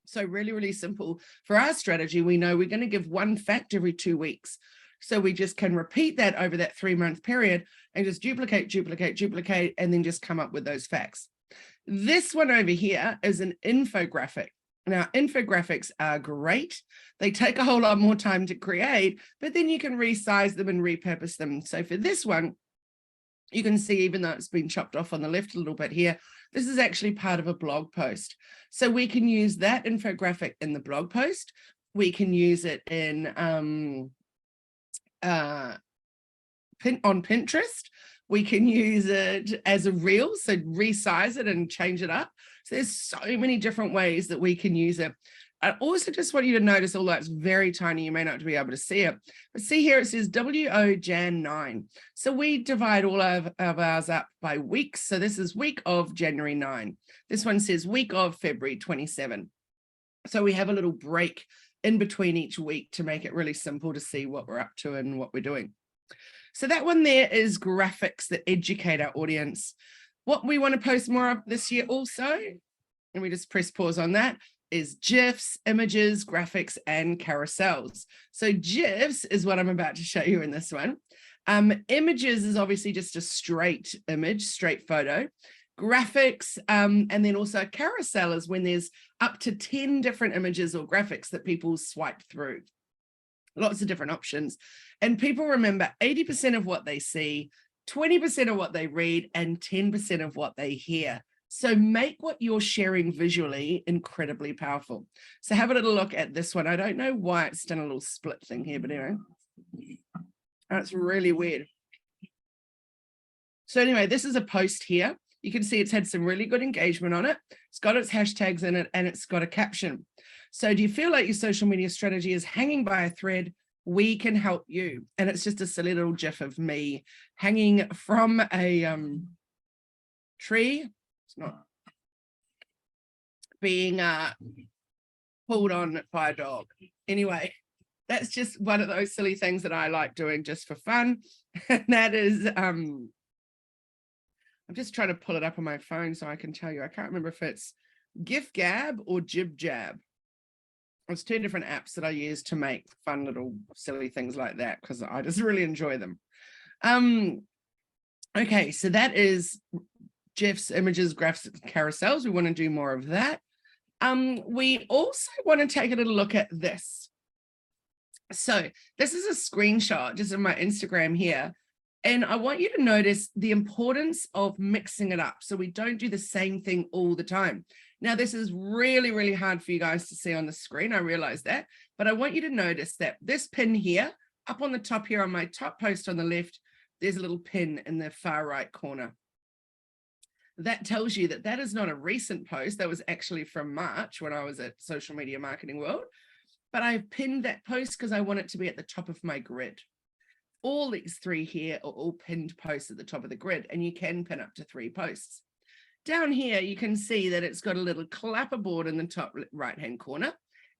So really, really simple. For our strategy, we know we're going to give one fact every 2 weeks. So we just can repeat that over that 3-month period and just duplicate, duplicate, duplicate, and then just come up with those facts. This one over here is an infographic. Now, infographics are great. They take a whole lot more time to create, but then you can resize them and repurpose them. So for this one, you can see, even though it's been chopped off on the left a little bit here, this is actually part of a blog post. So we can use that infographic in the blog post. We can use it in on Pinterest. We can use it as a reel, so resize it and change it up. So there's so many different ways that we can use it. I also just want you to notice, although it's very tiny, you may not be able to see it, but see here it says WO Jan 9. So we divide all of ours up by weeks. So this is week of January 9. This one says week of February 27. So we have a little break in between each week to make it really simple to see what we're up to and what we're doing. So that one there is graphics that educate our audience. What we want to post more of this year also, and we just press pause on that, is GIFs, images, graphics, and carousels. So GIFs is what I'm about to show you in this one. Images is obviously just a straight image, straight photo. Graphics, and then also a carousel is when there's up to 10 different images or graphics that people swipe through. Lots of different options. And people remember 80% of what they see, 20% of what they read, and 10% of what they hear. So make what you're sharing visually incredibly powerful. So have a little look at this one. I don't know why it's done a little split thing here, but anyway, that's really weird. So anyway, this is a post here. You can see it's had some really good engagement on it. It's got its hashtags in it, and it's got a caption. So do you feel like your social media strategy is hanging by a thread? We can help you. And it's just a silly little GIF of me hanging from a tree. It's not being pulled on by a dog. Anyway, that's just one of those silly things that I like doing just for fun. And that is, I'm just trying to pull it up on my phone so I can tell you. I can't remember if it's GIF-Gab or Jib-Jab. It's two different apps that I use to make fun little silly things like that because I just really enjoy them. Okay, so that is GIFs, images, graphs, carousels. We want to do more of that. We also want to take a little look at this. So this is a screenshot just of my Instagram here. And I want you to notice the importance of mixing it up so we don't do the same thing all the time. Now, this is really, really hard for you guys to see on the screen. I realize that, but I want you to notice that this pin here, up on the top here on my top post on the left, there's a little pin in the far right corner. That tells you that that is not a recent post. That was actually from March when I was at Social Media Marketing World, but I've pinned that post because I want it to be at the top of my grid. All these three here are all pinned posts at the top of the grid, and you can pin up to 3 posts. Down here, you can see that it's got a little clapperboard in the top right-hand corner,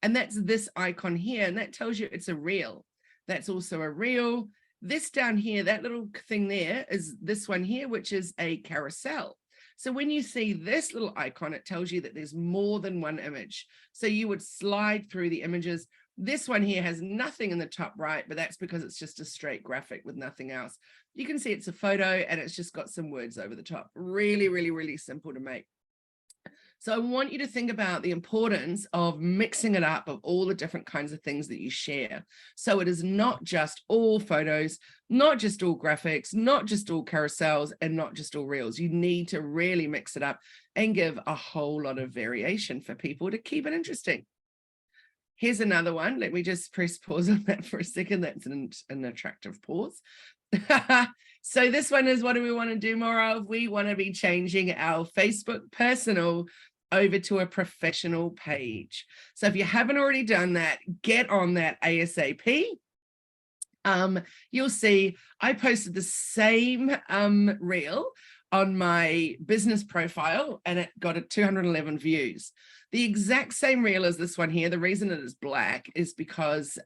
and that's this icon here, and that tells you it's a reel. That's also a reel. This down here, that little thing there is this one here, which is a carousel. So when you see this little icon, it tells you that there's more than one image. So you would slide through the images. This one here has nothing in the top right, but that's because it's just a straight graphic with nothing else. You can see it's a photo and it's just got some words over the top. Really, really, really simple to make. So I want you to think about the importance of mixing it up of all the different kinds of things that you share. So it is not just all photos, not just all graphics, not just all carousels, and not just all reels. You need to really mix it up and give a whole lot of variation for people to keep it interesting. Here's another one. Let me just press pause on that for a second. That's an attractive pause. So this one is, what do we want to do more of? We want to be changing our Facebook personal over to a professional page. So if you haven't already done that, get on that ASAP. You'll see I posted the same reel on my business profile and it got 211 views. The exact same reel as this one here. The reason it is black is because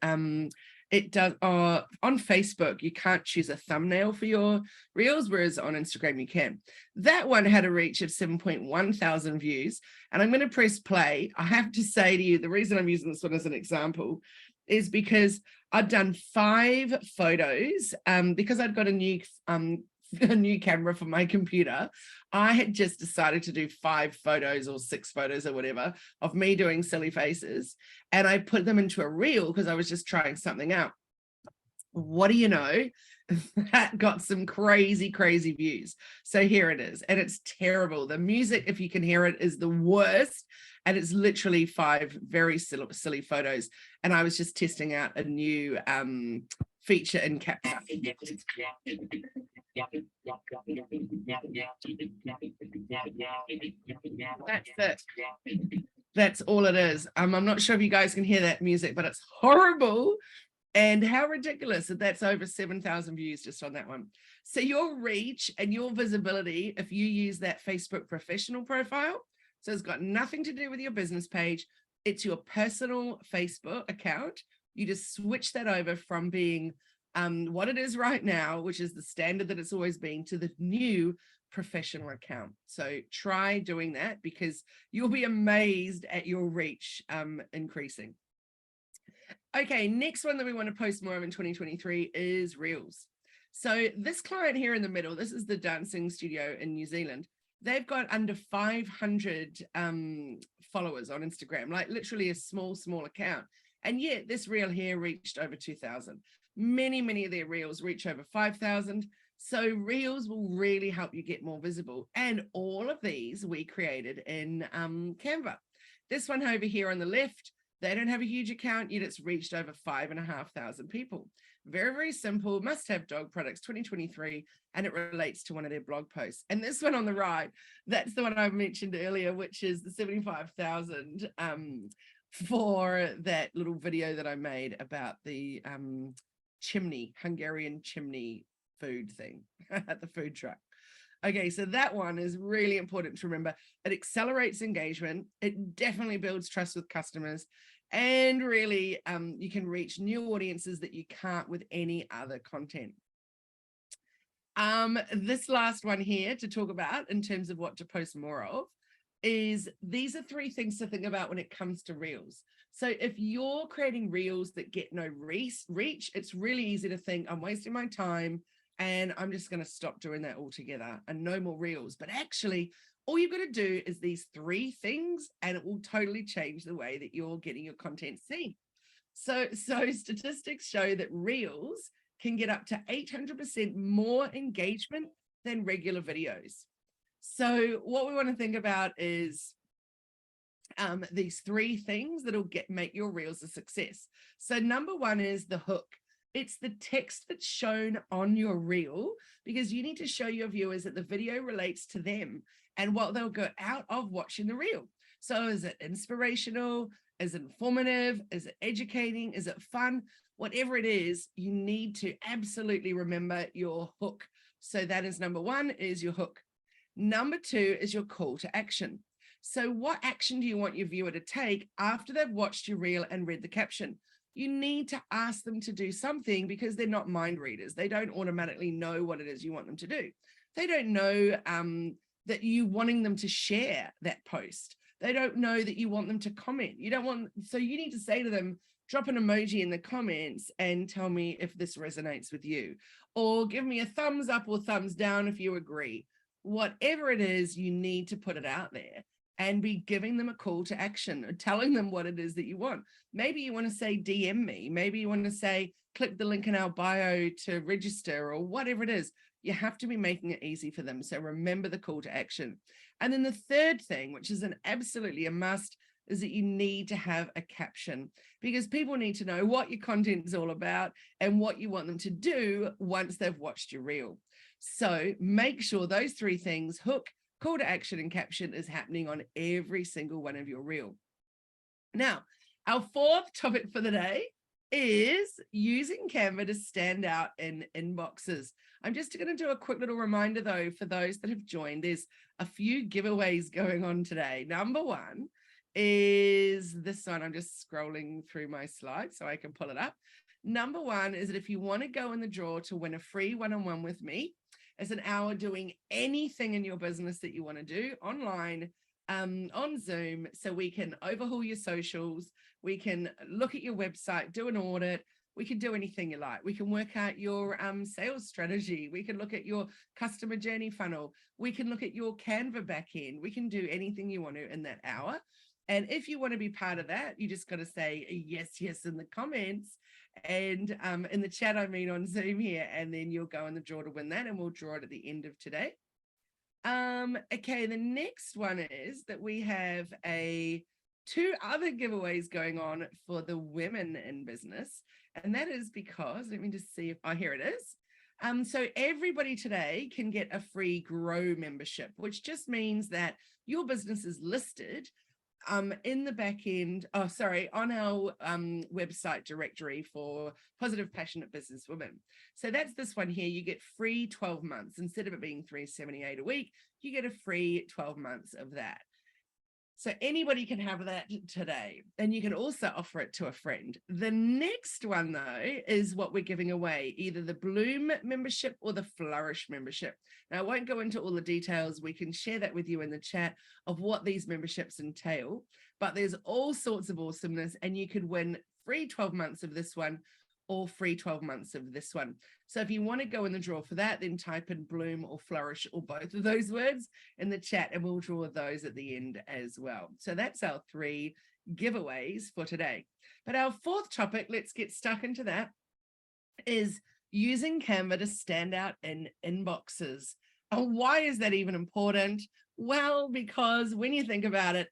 it does on Facebook, you can't choose a thumbnail for your reels, whereas on Instagram you can. That one had a reach of 7.1 thousand views, and I'm going to press play. I have to say to you, the reason I'm using this one as an example is because I've done 5 photos because I'd got a new camera for my computer. I had just decided to do 5 photos or 6 photos or whatever of me doing silly faces, and I put them into a reel because I was just trying something out. What do you know? That got some crazy views. So here it is, and it's terrible. The music, if you can hear it, is the worst, and it's literally 5 very silly photos, and I was just testing out a new feature in Canva. That's it. That's all it is. I'm not sure if you guys can hear that music, but it's horrible. And how ridiculous that that's over 7,000 views just on that one. So your reach and your visibility, if you use that Facebook professional profile, so it's got nothing to do with your business page, It's your personal Facebook account. You just switch that over from being what it is right now, which is the standard that it's always been, to the new professional account. So try doing that, because you'll be amazed at your reach increasing. Okay, next one that we want to post more of in 2023 is Reels. So this client here in the middle, this is the dancing studio in New Zealand. They've got under 500 followers on Instagram, like literally a small account. And yet this reel here reached over 2,000. Many of their reels reach over 5,000. So reels will really help you get more visible. And all of these we created in Canva. This one over here on the left, they don't have a huge account, yet it's reached over 5,500 people. Very simple, must have dog products 2023, and it relates to one of their blog posts. And this one on the right, that's the one I mentioned earlier, which is the 75,000 for that little video that I made about the Hungarian chimney food thing at the food truck. Okay, so that one is really important to remember. It accelerates engagement. It definitely builds trust with customers. And really, you can reach new audiences that you can't with any other content. This last one here to talk about in terms of what to post more of is, these are 3 things to think about when it comes to reels. So if you're creating reels that get no reach, it's really easy to think, I'm wasting my time and I'm just going to stop doing that altogether and no more reels. But actually, all you've got to do is these 3 things, and it will totally change the way that you're getting your content seen. So statistics show that reels can get up to 800% more engagement than regular videos. So what we want to think about is these 3 things that'll make your reels a success. So number 1 is the hook. It's the text that's shown on your reel, because you need to show your viewers that the video relates to them and what they'll go out of watching the reel. So is it inspirational? Is it informative? Is it educating? Is it fun? Whatever it is, you need to absolutely remember your hook. So that is number 1, is your hook. Number 2 is your call to action. So what action do you want your viewer to take after they've watched your reel and read the caption? You need to ask them to do something, because they're not mind readers. They don't automatically know what it is you want them to do. They don't know that you wanting them to share that post. They don't know that you want them to comment. So you need to say to them, drop an emoji in the comments and tell me if this resonates with you, or give me a thumbs up or thumbs down if you agree. Whatever it is, you need to put it out there and be giving them a call to action, or telling them what it is that you want. Maybe you want to say, DM me. Maybe you want to say, click the link in our bio to register, or whatever it is. You have to be making it easy for them. So remember the call to action. And then the third thing, which is absolutely a must, is that you need to have a caption, because people need to know what your content is all about and what you want them to do once they've watched your reel. So make sure those 3 things, hook, call to action, and caption, is happening on every single one of your reel. Now, our 4th topic for the day is using Canva to stand out in inboxes. I'm just going to do a quick little reminder though, for those that have joined, there's a few giveaways going on today. Number 1 is this one. I'm just scrolling through my slides so I can pull it up. Number 1 is that if you want to go in the draw to win a free one-on-one with me, it's an hour doing anything in your business that you want to do online, on Zoom, so we can overhaul your socials, we can look at your website, do an audit, we can do anything you like. We can work out your sales strategy, we can look at your customer journey funnel, we can look at your Canva backend, we can do anything you want to in that hour. And if you want to be part of that, you just got to say yes in the comments, and in the chat, I mean on Zoom here, and then you'll go in the draw to win that, and we'll draw it at the end of today. Okay, the next one is that we have 2 other giveaways going on for the women in business, and that is because, let me just see if, here it is. So everybody today can get a free Grow membership, which just means that your business is listed in the back end, on our website directory for positive, passionate business women. So that's this one here. You get free 12 months. Instead of it being $378 a week, you get a free 12 months of that. So anybody can have that today, and you can also offer it to a friend. The next one, though, is what we're giving away, either the Bloom membership or the Flourish membership. Now, I won't go into all the details. We can share that with you in the chat of what these memberships entail, but there's all sorts of awesomeness, and you could win free 12 months of this one or free 12 months of this one. So if you want to go in the draw for that, then type in Bloom or Flourish or both of those words in the chat, and we'll draw those at the end as well. So that's our 3 giveaways for today. But our 4th topic, let's get stuck into that, is using Canva to stand out in inboxes. And why is that even important? Well, because when you think about it,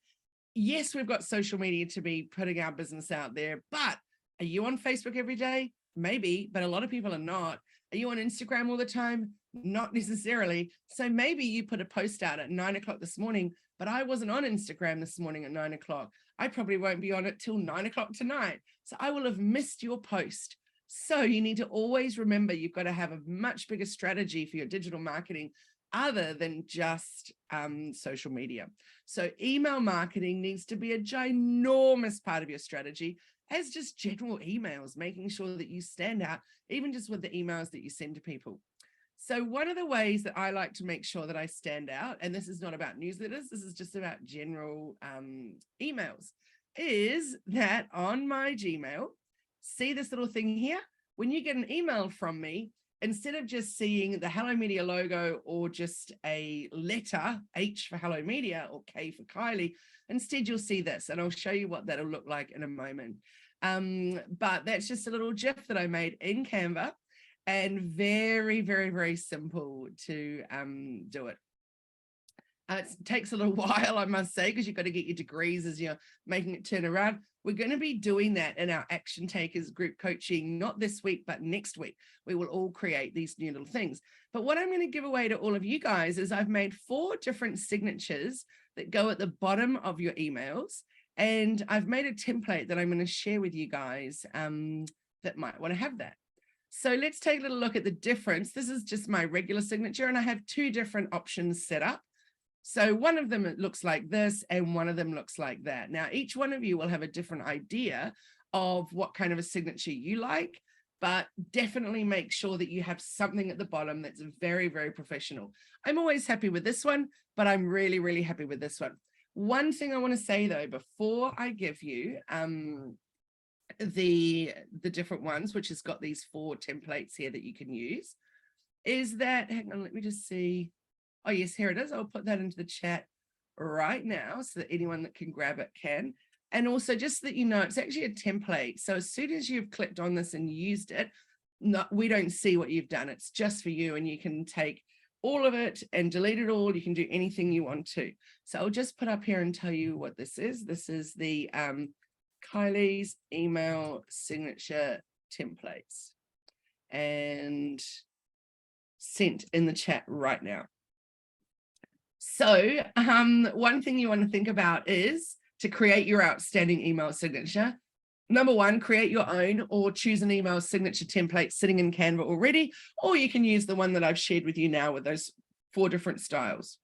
yes, we've got social media to be putting our business out there, but are you on Facebook every day? Maybe, but a lot of people are not. Are you on Instagram all the time? Not necessarily. So maybe you put a post out at 9 o'clock this morning, but I wasn't on Instagram this morning at 9 o'clock. I probably won't be on it till 9 o'clock tonight. So I will have missed your post. So you need to always remember you've got to have a much bigger strategy for your digital marketing other than just social media. So email marketing needs to be a ginormous part of your strategy, as just general emails, making sure that you stand out, even just with the emails that you send to people. So one of the ways that I like to make sure that I stand out, and this is not about newsletters, this is just about general emails, is that on my Gmail, see this little thing here? When you get an email from me, instead of just seeing the Hello Media logo or just a letter, H for Hello Media or K for Kylie, instead you'll see this, and I'll show you what that'll look like in a moment. But that's just a little GIF that I made in Canva, and very, very, very simple to do it. It takes a little while, I must say, because you've got to get your degrees as you're making it turn around. We're going to be doing that in our Action Takers group coaching, not this week, but next week. We will all create these new little things. But what I'm going to give away to all of you guys is I've made 4 different signatures that go at the bottom of your emails. And I've made a template that I'm going to share with you guys that might want to have that. So let's take a little look at the difference. This is just my regular signature, and I have 2 different options set up. So one of them looks like this, and one of them looks like that. Now, each one of you will have a different idea of what kind of a signature you like, but definitely make sure that you have something at the bottom that's very, very professional. I'm always happy with this one, but I'm really, really happy with this one. One thing I want to say, though, before I give you the different ones, which has got these 4 templates here that you can use, is that, hang on, let me just see. Oh, yes, here it is. I'll put that into the chat right now so that anyone that can grab it can. And also, just so that you know, it's actually a template. So as soon as you've clicked on this and used it, we don't see what you've done. It's just for you, and you can take all of it and delete it all. You can do anything you want to. So I'll just put up here and tell you what this is. This is the Kylie's email signature templates, and sent in the chat right now. So one thing you want to think about is to create your outstanding email signature. Number 1, create your own or choose an email signature template sitting in Canva already, or you can use the one that I've shared with you now with those 4 different styles.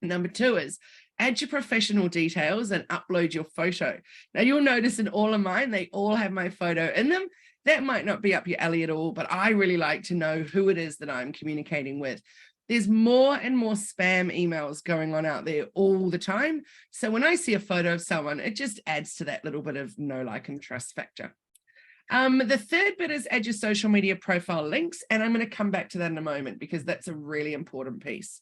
Number 2 is add your professional details and upload your photo. Now you'll notice in all of mine, they all have my photo in them. That might not be up your alley at all, but I really like to know who it is that I'm communicating with. There's more and more spam emails going on out there all the time. So when I see a photo of someone, it just adds to that little bit of know, like, and trust factor. The third bit is add your social media profile links. And I'm going to come back to that in a moment because that's a really important piece.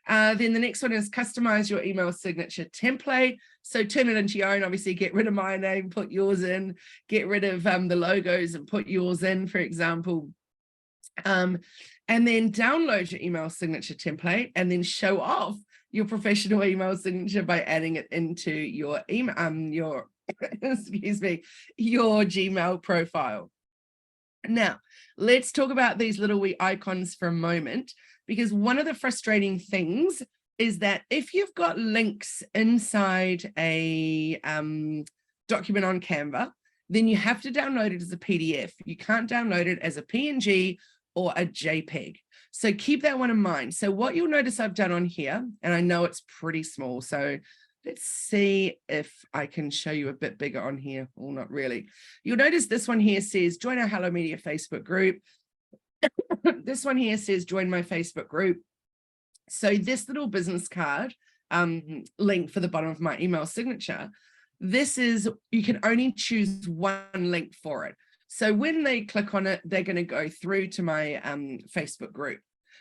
Then the next one is customize your email signature template. So turn it into your own, obviously get rid of my name, put yours in, get rid of the logos and put yours in, for example. And then download your email signature template and then show off your professional email signature by adding it into your email, excuse me, your Gmail profile. Now, let's talk about these little wee icons for a moment, because one of the frustrating things is that if you've got links inside a document on Canva, then you have to download it as a PDF. You can't download it as a PNG or a JPEG. So keep that one in mind. So what you'll notice I've done on here, and I know it's pretty small, so Let's see if I can show you a bit bigger on here. Well, not really. You'll notice this one here says, join our Hello Media Facebook group. This one here says, join my Facebook group. So this little business card link for the bottom of my email signature, this is, you can only choose one link for it. So when they click on it, they're going to go through to my Facebook group.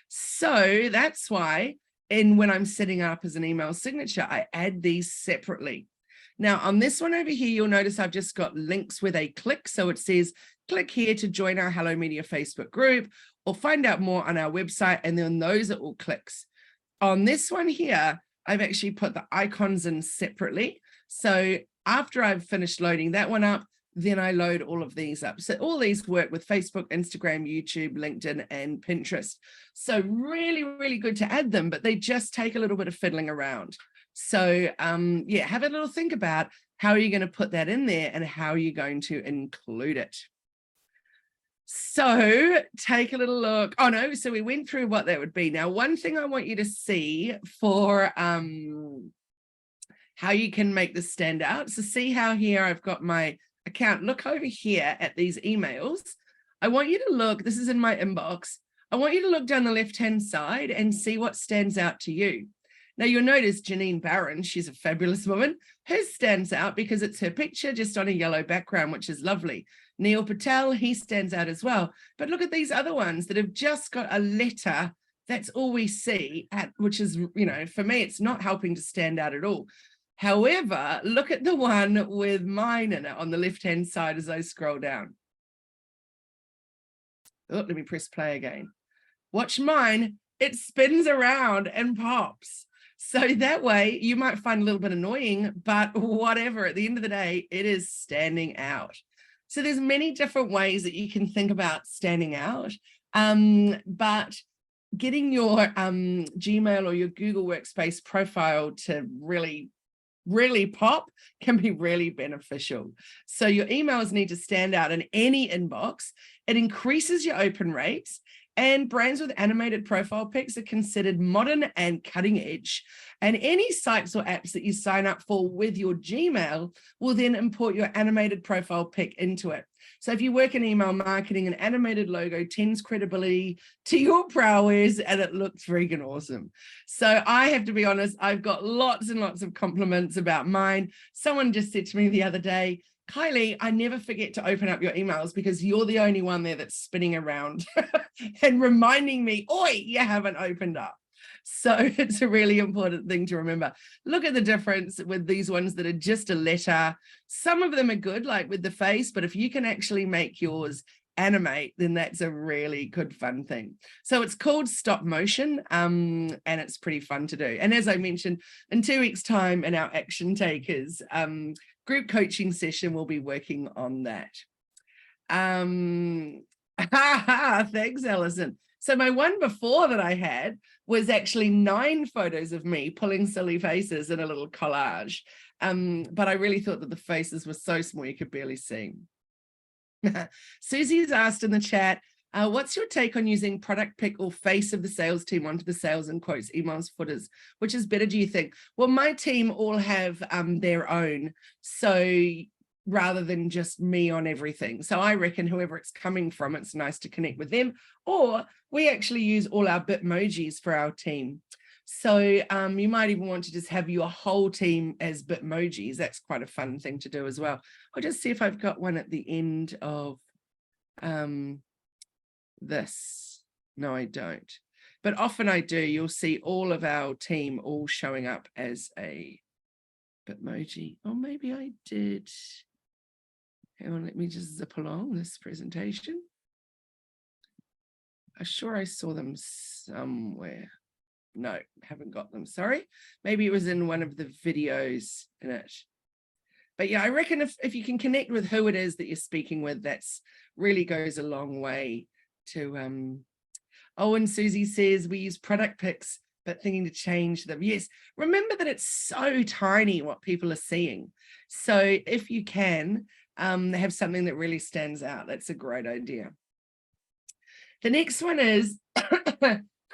So that's why when I'm setting up as an email signature, I add these separately. Now on this one over here, you'll notice I've just got links where they click. So it says, click here to join our Hello Media Facebook group or find out more on our website. And then those are all clicks. On this one here, I've actually put the icons in separately. So after I've finished loading that one up, then I load all of these up. So all these work with Facebook, Instagram, YouTube, LinkedIn, and Pinterest. So really, really good to add them, but they just take a little bit of fiddling around. So yeah, have a little think about how you're going to put that in there and how you're going to include it. So take a little look. Oh no, so we went through what that would be. Now, one thing I want you to see for how you can make this stand out. So see how here I've got my account. Look over here at these emails. I want you to look, this is in my inbox. I want you to look down the left-hand side and see what stands out to you. Now you'll notice Janine Barron, she's a fabulous woman. Hers stands out because it's her picture just on a yellow background, which is lovely. Neil Patel, he stands out as well. But look at these other ones that have just got a letter. That's all we see, which is, you know, for me, it's not helping to stand out at all. However, look at the one with mine in it on the left-hand side as I scroll down. Oh, let me press play again. Watch mine. It spins around and pops. So that way you might find a little bit annoying, but whatever, at the end of the day, it is standing out. So there's many different ways that you can think about standing out, but getting your Gmail or your Google Workspace profile to really pop can be really beneficial. So your emails need to stand out in any inbox. It increases your open rates, and brands with animated profile pics are considered modern and cutting edge. And any sites or apps that you sign up for with your Gmail will then import your animated profile pic into it. So if you work in email marketing, an animated logo tends credibility to your prowess, and it looks freaking awesome. So I have to be honest, I've got lots and lots of compliments about mine. Someone just said to me the other day, Kylie, I never forget to open up your emails because you're the only one there that's spinning around and reminding me, oi, you haven't opened up. So it's a really important thing to remember. Look at the difference with these ones that are just a letter. Some of them are good, like with the face, but if you can actually make yours animate, then that's a really good fun thing. So it's called stop motion, and it's pretty fun to do. And as I mentioned, in 2 weeks' time in our Action Takers group coaching session, we'll be working on that. Thanks, Alison. So my one before that I had was actually 9 photos of me pulling silly faces in a little collage. But I really thought that the faces were so small you could barely see. Susie's asked in the chat, what's your take on using product pic or face of the sales team onto the sales and quotes, emails, footers? Which is better, do you think? Well, my team all have their own. So rather than just me on everything. So I reckon whoever it's coming from, it's nice to connect with them. Or we actually use all our Bitmojis for our team. So you might even want to just have your whole team as Bitmojis. That's quite a fun thing to do as well. I'll just see if I've got one at the end of this. No, I don't. But often I do. You'll see all of our team all showing up as a Bitmoji. Or maybe I did. Hang on, let me just zip along this presentation. I'm sure I saw them somewhere. No, haven't got them, sorry. Maybe it was in one of the videos in it. But yeah, I reckon if you can connect with who it is that you're speaking with, that's really goes a long way to, oh, and Susie says we use product pics, but thinking to change them. Yes, remember that it's so tiny what people are seeing. So if you can have something that really stands out, that's a great idea. The next one is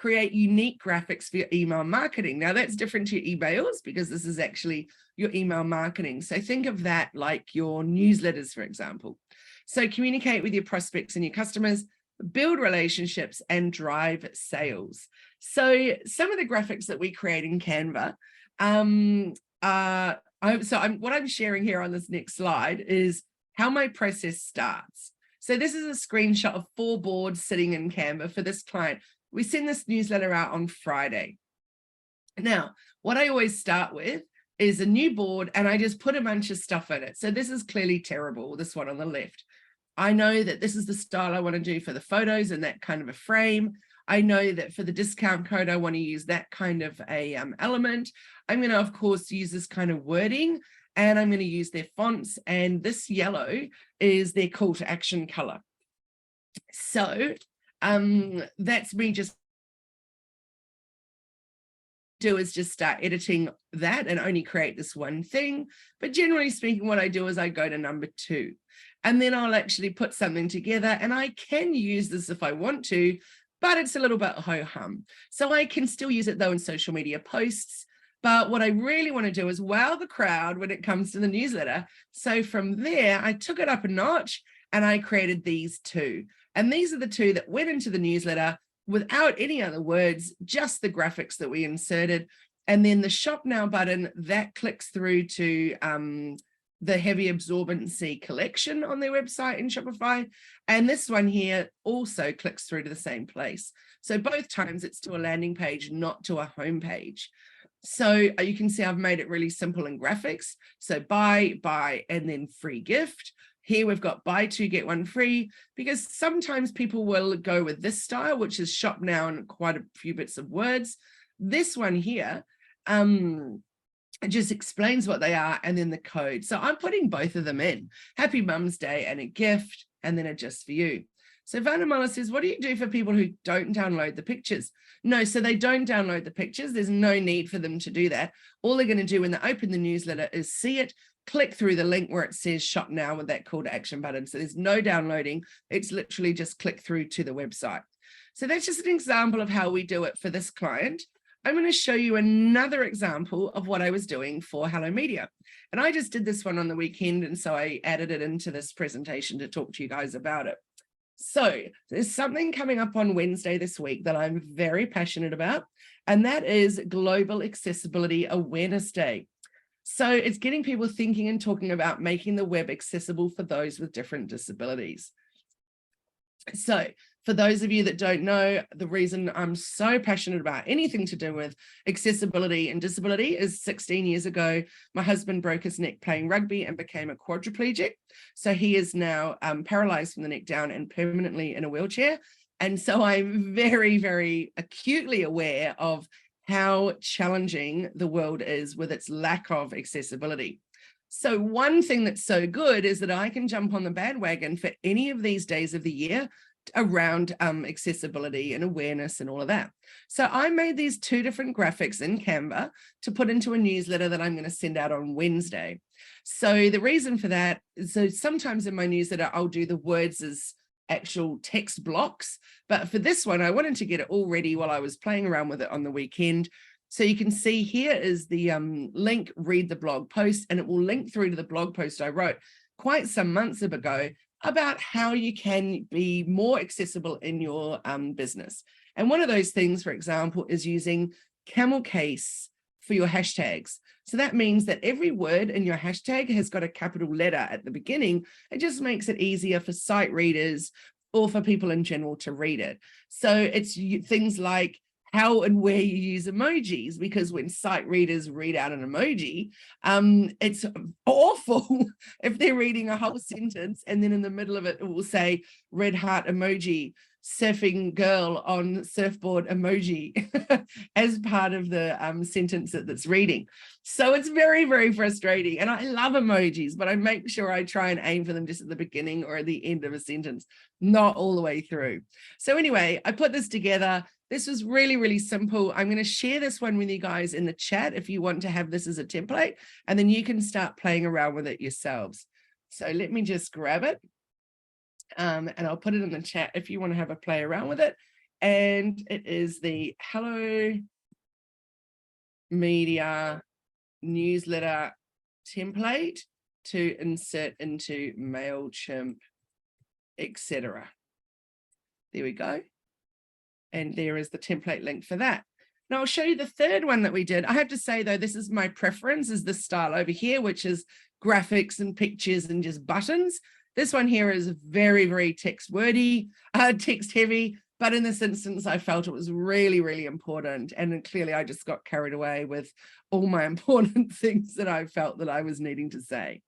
create unique graphics for your email marketing. Now that's different to your emails because this is actually your email marketing. So think of that like your newsletters, for example. So communicate with your prospects and your customers, build relationships, and drive sales. So some of the graphics that we create in Canva, what I'm sharing here on this next slide is how my process starts. So this is a screenshot of 4 boards sitting in Canva for this client. We send this newsletter out on Friday. Now, what I always start with is a new board, and I just put a bunch of stuff in it. So this is clearly terrible, this one on the left. I know that this is the style I want to do for the photos and that kind of a frame. I know that for the discount code, I want to use that kind of a element. I'm going to, of course, use this kind of wording, and I'm going to use their fonts, and this yellow is their call to action color. So that's me just do is just start editing that and only create this one thing. But generally speaking, what I do is I go to number 2, and then I'll actually put something together, and I can use this if I want to, but it's a little bit ho-hum. So I can still use it though in social media posts. But what I really want to do is wow the crowd when it comes to the newsletter. So from there, I took it up a notch and I created these 2. And these are the 2 that went into the newsletter without any other words, just the graphics that we inserted. And then the Shop Now button that clicks through to the heavy absorbency collection on their website in Shopify. And this one here also clicks through to the same place. So both times it's to a landing page, not to a home page. So you can see I've made it really simple in graphics. So buy, and then free gift. Here we've got buy 2, get 1 free, because sometimes people will go with this style, which is Shop Now and quite a few bits of words. This one here, it just explains what they are and then the code. So I'm putting both of them in. Happy Mum's Day and a gift, and then a just for you. So Vanamala says, what do you do for people who don't download the pictures? No, so they don't download the pictures. There's no need for them to do that. All they're going to do when they open the newsletter is see it, click through the link where it says Shop Now with that call to action button. So there's no downloading. It's literally just click through to the website. So that's just an example of how we do it for this client. I'm going to show you another example of what I was doing for Hello Media. And I just did this one on the weekend, and so I added it into this presentation to talk to you guys about it. So there's something coming up on Wednesday this week that I'm very passionate about, and that is Global Accessibility Awareness Day. So it's getting people thinking and talking about making the web accessible for those with different disabilities. So for those of you that don't know, the reason I'm so passionate about anything to do with accessibility and disability is 16 years ago, my husband broke his neck playing rugby and became a quadriplegic. So he is now paralyzed from the neck down and permanently in a wheelchair. And so I'm very, very acutely aware of how challenging the world is with its lack of accessibility. So one thing that's so good is that I can jump on the bandwagon for any of these days of the year around accessibility and awareness and all of that. So I made these 2 different graphics in Canva to put into a newsletter that I'm going to send out on Wednesday. So the reason for that is, so sometimes in my newsletter, I'll do the words as actual text blocks, but for this one, I wanted to get it all ready while I was playing around with it on the weekend. So you can see here is the link, read the blog post, and it will link through to the blog post I wrote quite some months ago about how you can be more accessible in your business. And one of those things, for example, is using camel case for your hashtags. So that means that every word in your hashtag has got a capital letter at the beginning. It just makes it easier for sight readers or for people in general to read it. So it's things like how and where you use emojis, because when sight readers read out an emoji, it's awful if they're reading a whole sentence and then in the middle of it, it will say red heart emoji, surfing girl on surfboard emoji as part of the sentence that's reading. So it's very, very frustrating. And I love emojis, but I make sure I try and aim for them just at the beginning or at the end of a sentence, not all the way through. So anyway, I put this together. This was really, really simple. I'm going to share this one with you guys in the chat if you want to have this as a template, and then you can start playing around with it yourselves. So let me just grab it. And I'll put it in the chat if you want to have a play around with it. and it is the Hello Media newsletter template to insert into MailChimp, etc. There we go. And there is the template link for that. Now I'll show you the third one that we did. I have to say though, this is my preference, is this style over here, which is graphics and pictures and just buttons. This one here is very, very text wordy, text heavy, but in this instance, I felt it was really, really important. And then clearly I just got carried away with all my important things that I felt that I was needing to say.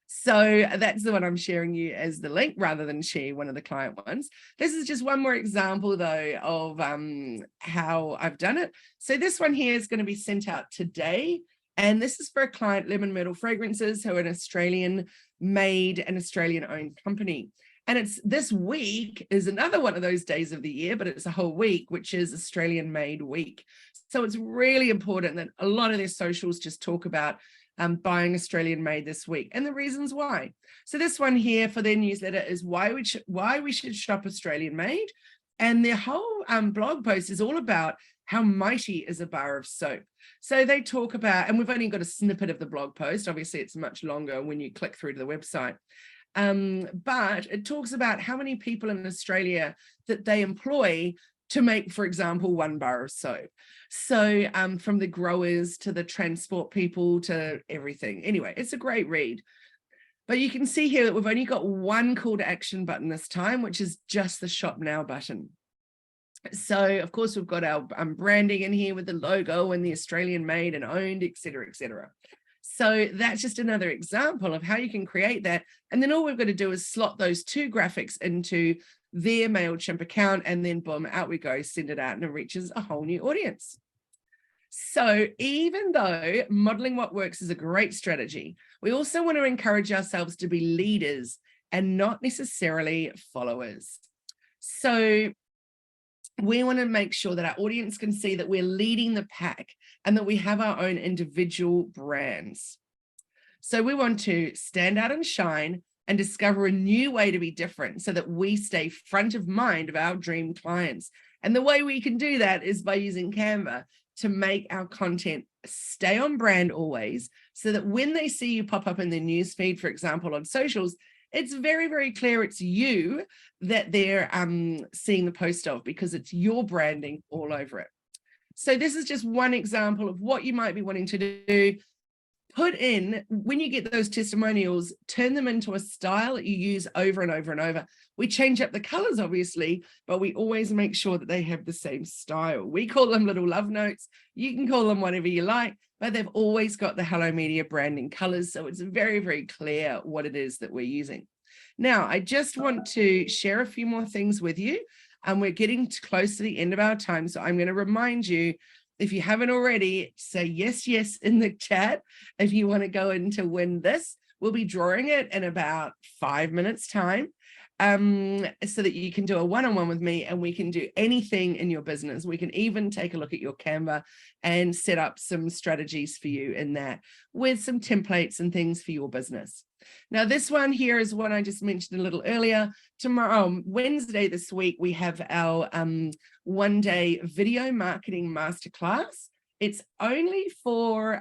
So that's the one I'm sharing you as the link rather than share one of the client ones. This is just one more example though of how I've done it. So this one here is going to be sent out today. And this is for a client, Lemon Myrtle Fragrances, who are an Australian made and Australian owned company. And it's this week is another one of those days of the year, but it's a whole week, which is Australian Made Week. So it's really important that a lot of their socials just talk about buying Australian made this week and the reasons why. So this one here for their newsletter is why we should shop Australian made. And their whole blog post is all about how mighty is a bar of soap. So they talk about, and we've only got a snippet of the blog post. Obviously, it's much longer when you click through to the website. But it talks about how many people in Australia that they employ to make, for example, one bar of soap. So from the growers to the transport people to everything. Anyway, it's a great read. But you can see here that we've only got one call to action button this time, which is just the shop now button. So of course, we've got our branding in here with the logo and the Australian made and owned, et cetera, et cetera. So that's just another example of how you can create that. And then all we've got to do is slot those two graphics into their MailChimp account, and then boom, out we go, send it out, and it reaches a whole new audience. So even though modeling what works is a great strategy, we also want to encourage ourselves to be leaders and not necessarily followers. So we want to make sure that our audience can see that we're leading the pack and that we have our own individual brands. So we want to stand out and shine and discover a new way to be different so that we stay front of mind of our dream clients. And the way we can do that is by using Canva to make our content stay on brand always, so that when they see you pop up in their newsfeed, for example, on socials, it's very, very clear it's you that they're seeing the post of, because it's your branding all over it. So this is just one example of what you might be wanting to do. Put in, when you get those testimonials, turn them into a style that you use over and over and over. We change up the colors, obviously, but we always make sure that they have the same style. We call them little love notes. You can call them whatever you like, but they've always got the Hello Media branding colors. So it's very, very clear what it is that we're using. Now, I just want to share a few more things with you, and we're getting close to the end of our time. So I'm going to remind you, if you haven't already, say yes, yes in the chat. If you want to go in to win this, we'll be drawing it in about 5 minutes time, so that you can do a one-on-one with me and we can do anything in your business. We can even take a look at your Canva and set up some strategies for you in that with some templates and things for your business. Now, this one here is one I just mentioned a little earlier. Tomorrow, Wednesday this week, we have our one-day video marketing masterclass. It's only for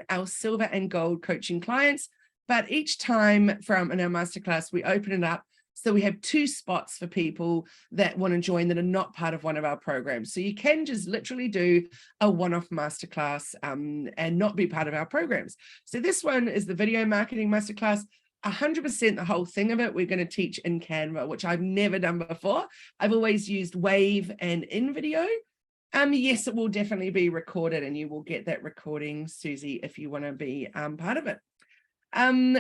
our silver and gold coaching clients, but each time in our masterclass, we open it up. So we have 2 spots for people that want to join that are not part of one of our programs. So you can just literally do a one-off masterclass and not be part of our programs. So this one is the video marketing masterclass. 100% the whole thing of it we're going to teach in Canva, which I've never done before. I've always used Wave and InVideo. Yes, it will definitely be recorded, and you will get that recording, Susie, if you want to be part of it.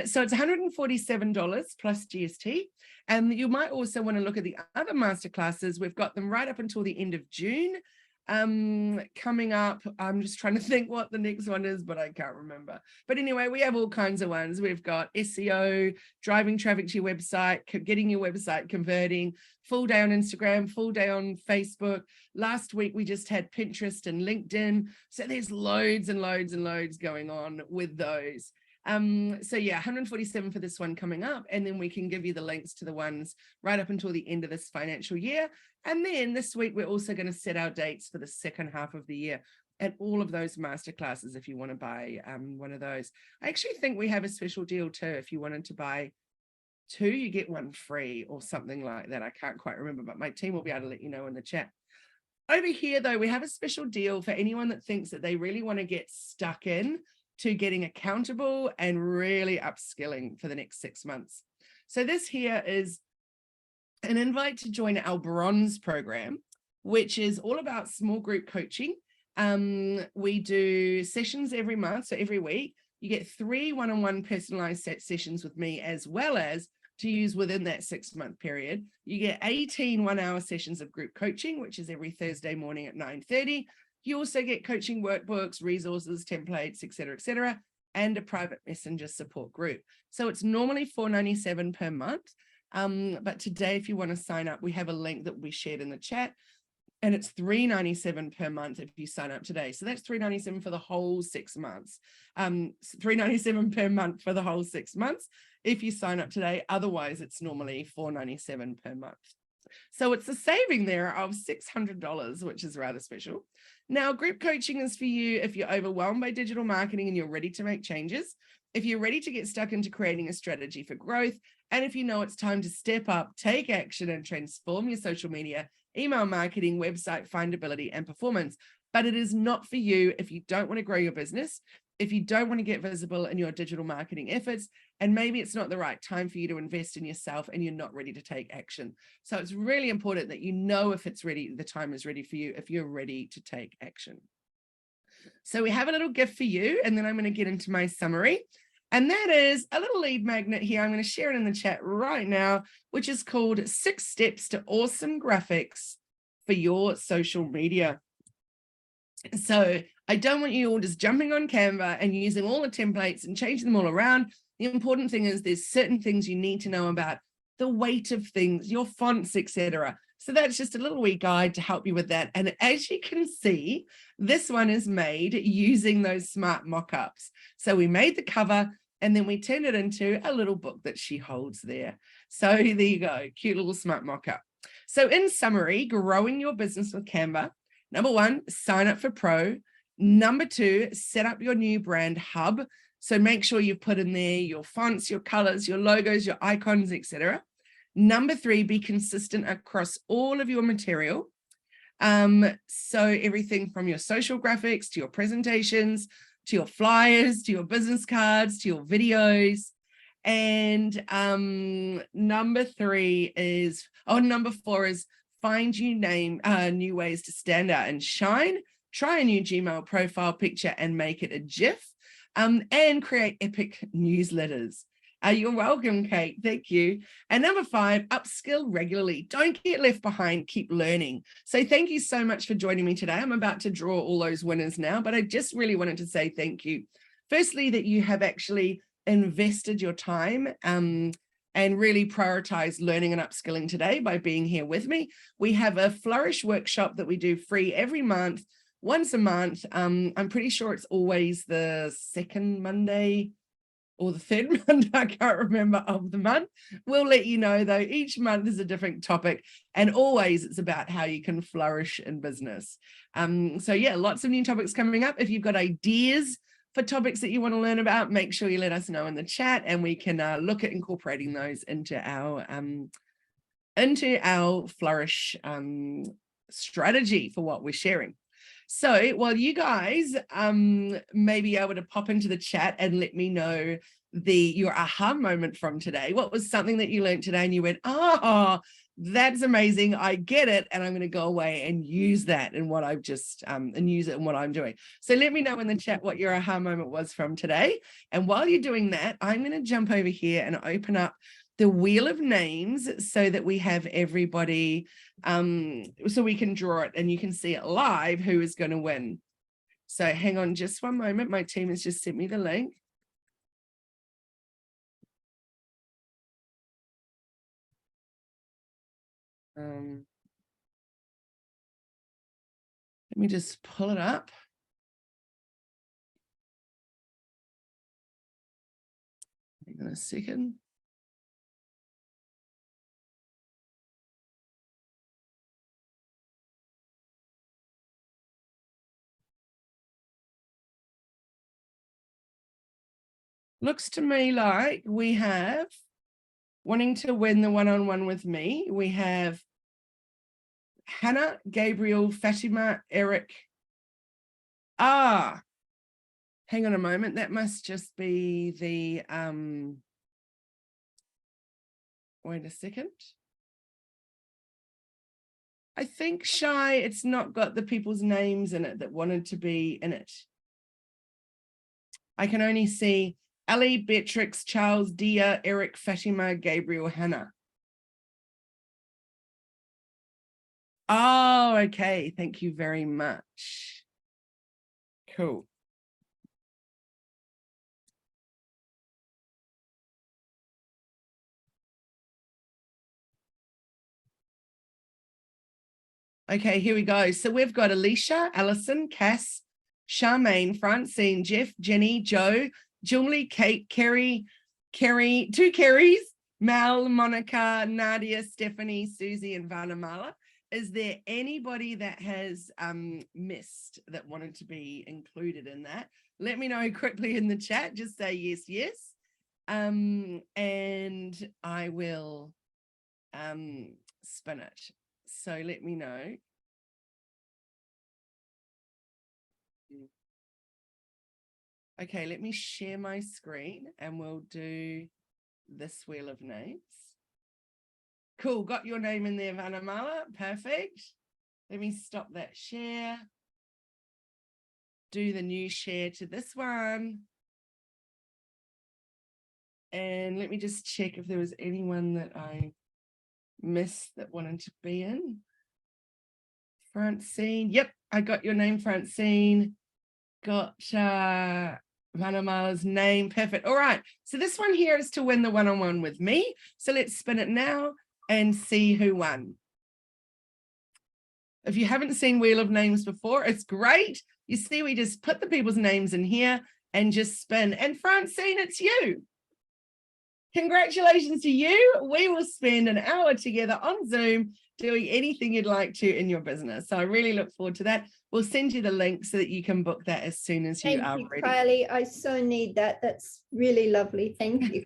So it's $147 plus GST. And you might also want to look at the other masterclasses. We've got them right up until the end of June coming up. I'm just trying to think what the next one is, but I can't remember. But anyway, we have all kinds of ones. We've got SEO, driving traffic to your website, getting your website converting, full day on Instagram, full day on Facebook. Last week, we just had Pinterest and LinkedIn. So there's loads and loads and loads going on with those. So yeah, 147 for this one coming up, and then we can give you the links to the ones right up until the end of this financial year. And then this week, we're also going to set our dates for the second half of the year and all of those masterclasses if you want to buy one of those. I actually think we have a special deal too. If you wanted to buy 2, you get 1 free or something like that. I can't quite remember, but my team will be able to let you know in the chat. Over here, though, we have a special deal for anyone that thinks that they really want to get stuck in to getting accountable and really upskilling for the next 6 months. So this here is an invite to join our bronze program, which is all about small group coaching. We do sessions every month, so every week. You get 3 one-on-one personalized sessions with me, as well as to use within that 6-month period. You get 18 one-hour sessions of group coaching, which is every Thursday morning at 9:30. You also get coaching workbooks, resources, templates, etc., and a private messenger support group. So it's normally $4.97 per month. But today, if you want to sign up, we have a link that we shared in the chat, and it's $3.97 per month if you sign up today. So that's $3.97 for the whole 6 months. $3.97 per month for the whole 6 months if you sign up today. Otherwise, it's normally $4.97 per month. So it's a saving there of $600, which is rather special. Now, group coaching is for you if you're overwhelmed by digital marketing and you're ready to make changes, if you're ready to get stuck into creating a strategy for growth, and if you know it's time to step up, take action, and transform your social media, email marketing, website findability, and performance. But it is not for you if you don't want to grow your business, if you don't want to get visible in your digital marketing efforts, and maybe it's not the right time for you to invest in yourself and you're not ready to take action. So it's really important that you know if it's ready, the time is ready for you, if you're ready to take action. So we have a little gift for you, and then I'm going to get into my summary. And that is a little lead magnet here. I'm going to share it in the chat right now, which is called 6 Steps to Awesome Graphics for Your Social Media. So I don't want you all just jumping on Canva and using all the templates and changing them all around. The important thing is there's certain things you need to know about the weight of things, your fonts, etc. So that's just a little wee guide to help you with that. And as you can see, this one is made using those smart mock-ups. So we made the cover and then we turned it into a little book that she holds there. So there you go, cute little smart mock-up. So in summary, growing your business with Canva. Number 1, sign up for Pro. Number 2, set up your new brand hub. So make sure you put in there your fonts, your colors, your logos, your icons, etc. Number 3, be consistent across all of your material. So everything from your social graphics to your presentations, to your flyers, to your business cards, to your videos. And number 4 is find new ways to stand out and shine. Try a new Gmail profile picture and make it a GIF, and create epic newsletters. You're welcome, Kate. Thank you. And number 5, upskill regularly. Don't get left behind. Keep learning. So thank you so much for joining me today. I'm about to draw all those winners now, but I just really wanted to say thank you. Firstly, that you have actually invested your time and really prioritize learning and upskilling today by being here with me. We have a Flourish workshop that we do free every month, once a month. I'm pretty sure it's always the 2nd Monday or the 3rd Monday, I can't remember, of the month. We'll let you know though, each month is a different topic, and always it's about how you can flourish in business. So yeah, lots of new topics coming up. If you've got ideas for topics that you want to learn about, make sure you let us know in the chat, and we can look at incorporating those into our Flourish strategy for what we're sharing. So while you guys may be able to pop into the chat and let me know your aha moment from today, what was something that you learned today and you went, oh, that's amazing, I get it, and I'm going to go away and use that in what I've just and use it in what I'm doing. So let me know in the chat what your aha moment was from today. And while you're doing that, I'm going to jump over here and open up the wheel of names so that we have everybody, so we can draw it and you can see it live who is going to win. So hang on just one moment. My team has just sent me the link. Let me just pull it up. Hang on a second. Looks to me like we have wanting to win the one-on-one with me. We have Hannah, Gabriel, Fatima, Eric. Hang on a moment. That must just be the, wait a second. I think Shy, it's not got the people's names in it that wanted to be in it. I can only see Ali, Beatrix, Charles, Dia, Eric, Fatima, Gabriel, Hannah. Oh, okay. Thank you very much. Cool. Okay, here we go. So we've got Alicia, Alison, Cass, Charmaine, Francine, Jeff, Jenny, Joe, Julie, Kate, Kerry, two Kerrys, Mel, Monica, Nadia, Stephanie, Susie, and Vanamala. Is there anybody that has missed that wanted to be included in that? Let me know quickly in the chat. Just say yes, yes. And I will spin it. So let me know. Okay, let me share my screen and we'll do this wheel of names. Cool, got your name in there, Vanamala. Perfect. Let me stop that share. Do the new share to this one. And let me just check if there was anyone that I missed that wanted to be in. Francine. Yep, I got your name, Francine. Got Vanamala's name. Perfect. All right. So this one here is to win the one-on-one with me. So let's spin it now and see who won. If you haven't seen Wheel of Names before, it's great. You see, we just put the people's names in here and just spin. And Francine, it's you. Congratulations to you. We will spend an hour together on Zoom doing anything you'd like to in your business. So I really look forward to that. We'll send you the link so that you can book that as soon as you are ready. Thank you, Kylie. I so need that. That's really lovely. Thank you.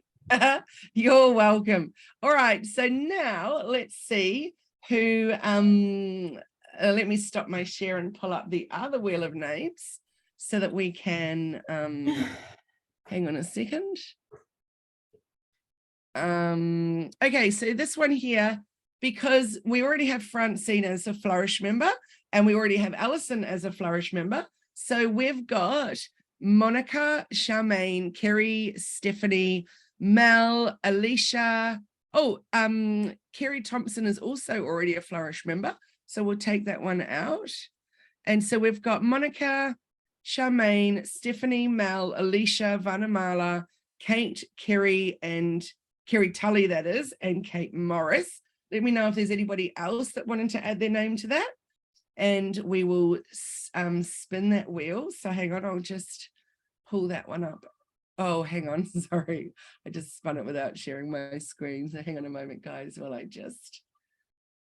You're welcome. All right. So now let's see who, let me stop my share and pull up the other wheel of names so that we can, hang on a second. Okay, so this one here, because we already have Francine as a Flourish member and we already have Alison as a Flourish member. So we've got Monica, Charmaine, Kerry, Stephanie, Mel, Alicia. Oh, Kerry Thompson is also already a Flourish member. So we'll take that one out. And so we've got Monica, Charmaine, Stephanie, Mel, Alicia, Vanamala, Kate, Kerry, and Kerry Tully, that is, and Kate Morris. Let me know if there's anybody else that wanted to add their name to that. And we will spin that wheel. So hang on, I'll just pull that one up. Oh, hang on, sorry. I just spun it without sharing my screen. So hang on a moment, guys, while I just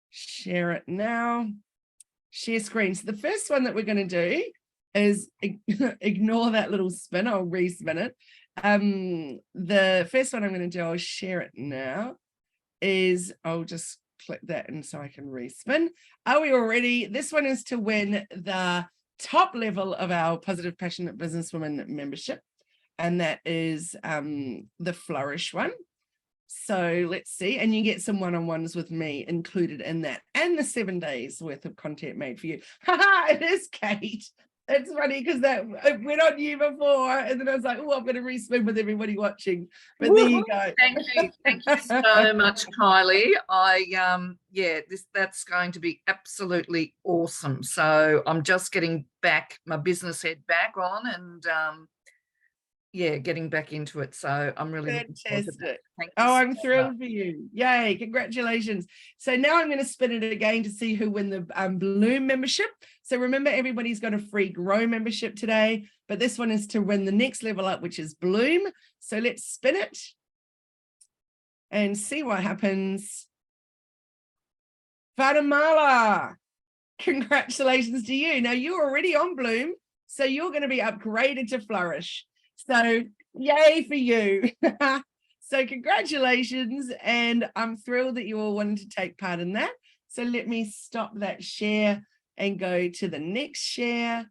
share it now. Share screen. So the first one that we're going to do is ignore that little spin. I'll re-spin it. The first one I'm going to do, I'll share it now, is I'll just click that and so I can respin. Are we all ready? This one is to win the top level of our Positive Passionate Businesswoman membership, and that is the Flourish one. So let's see, and you get some one-on-ones with me included in that, and the 7 days worth of content made for you. Haha, it is Kate. It's funny because that it went on you before, and then I was like, oh, I'm going to respin with everybody watching. But there you go. Thank you so much, Kylie. That's going to be absolutely awesome. So I'm just getting back my business head back on, and getting back into it. So I'm really looking forward to that. I'm thrilled for you. Yay, congratulations. So now I'm going to spin it again to see who win the Bloom membership. So remember, everybody's got a free Grow membership today, but this one is to win the next level up, which is Bloom. So let's spin it and see what happens. Vanamala, congratulations to you. Now you're already on Bloom, so you're going to be upgraded to Flourish. So yay for you. So congratulations, and I'm thrilled that you all wanted to take part in that. So let me stop that share and go to the next share.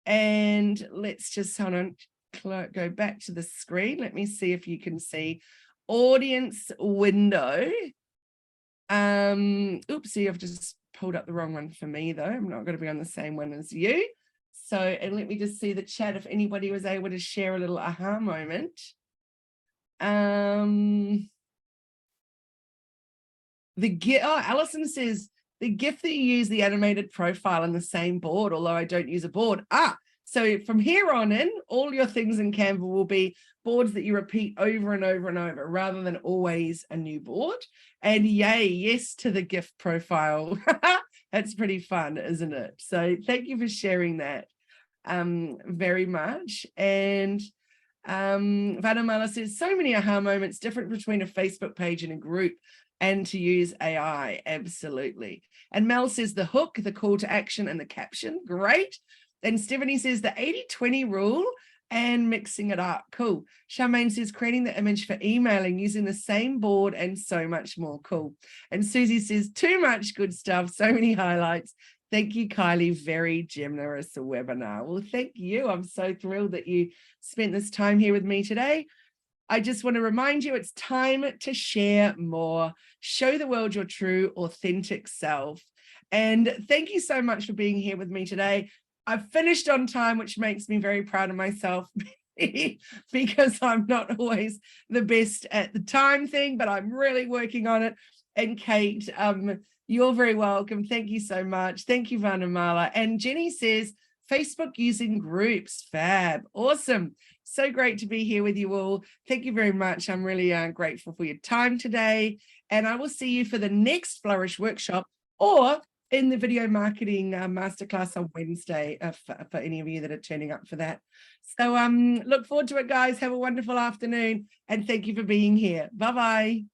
And let's just hold on, go back to the screen. Let me see if you can see audience window. Oopsie, I've just pulled up the wrong one for me though. I'm not going to be on the same one as you. So, and let me just see the chat if anybody was able to share a little aha moment. Alison says the gift that you use the animated profile on the same board, although I don't use a board. So from here on in, all your things in Canva will be boards that you repeat over and over and over, rather than always a new board. And yay, yes to the gift profile. That's pretty fun, isn't it? So thank you for sharing that very much. And Vanamala says, so many aha moments, different between a Facebook page and a group, and to use AI. Absolutely. And Mel says the hook, the call to action, and the caption. Great. And Stephanie says the 80-20 rule and mixing it up. Cool. Charmaine says creating the image for emailing using the same board and so much more. Cool. And Susie says too much good stuff. So many highlights. Thank you, Kylie. Very generous webinar. Well, thank you. I'm so thrilled that you spent this time here with me today. I just want to remind you, it's time to share more. Show the world your true, authentic self. And thank you so much for being here with me today. I've finished on time, which makes me very proud of myself because I'm not always the best at the time thing, but I'm really working on it. And Kate, you're very welcome. Thank you so much. Thank you, Vanamala. And Jenny says, Facebook using groups. Fab. Awesome. So great to be here with you all. Thank you very much. I'm really grateful for your time today. And I will see you for the next Flourish workshop, or in the video marketing masterclass on Wednesday for any of you that are turning up for that. So look forward to it, guys. Have a wonderful afternoon, and thank you for being here. Bye-bye.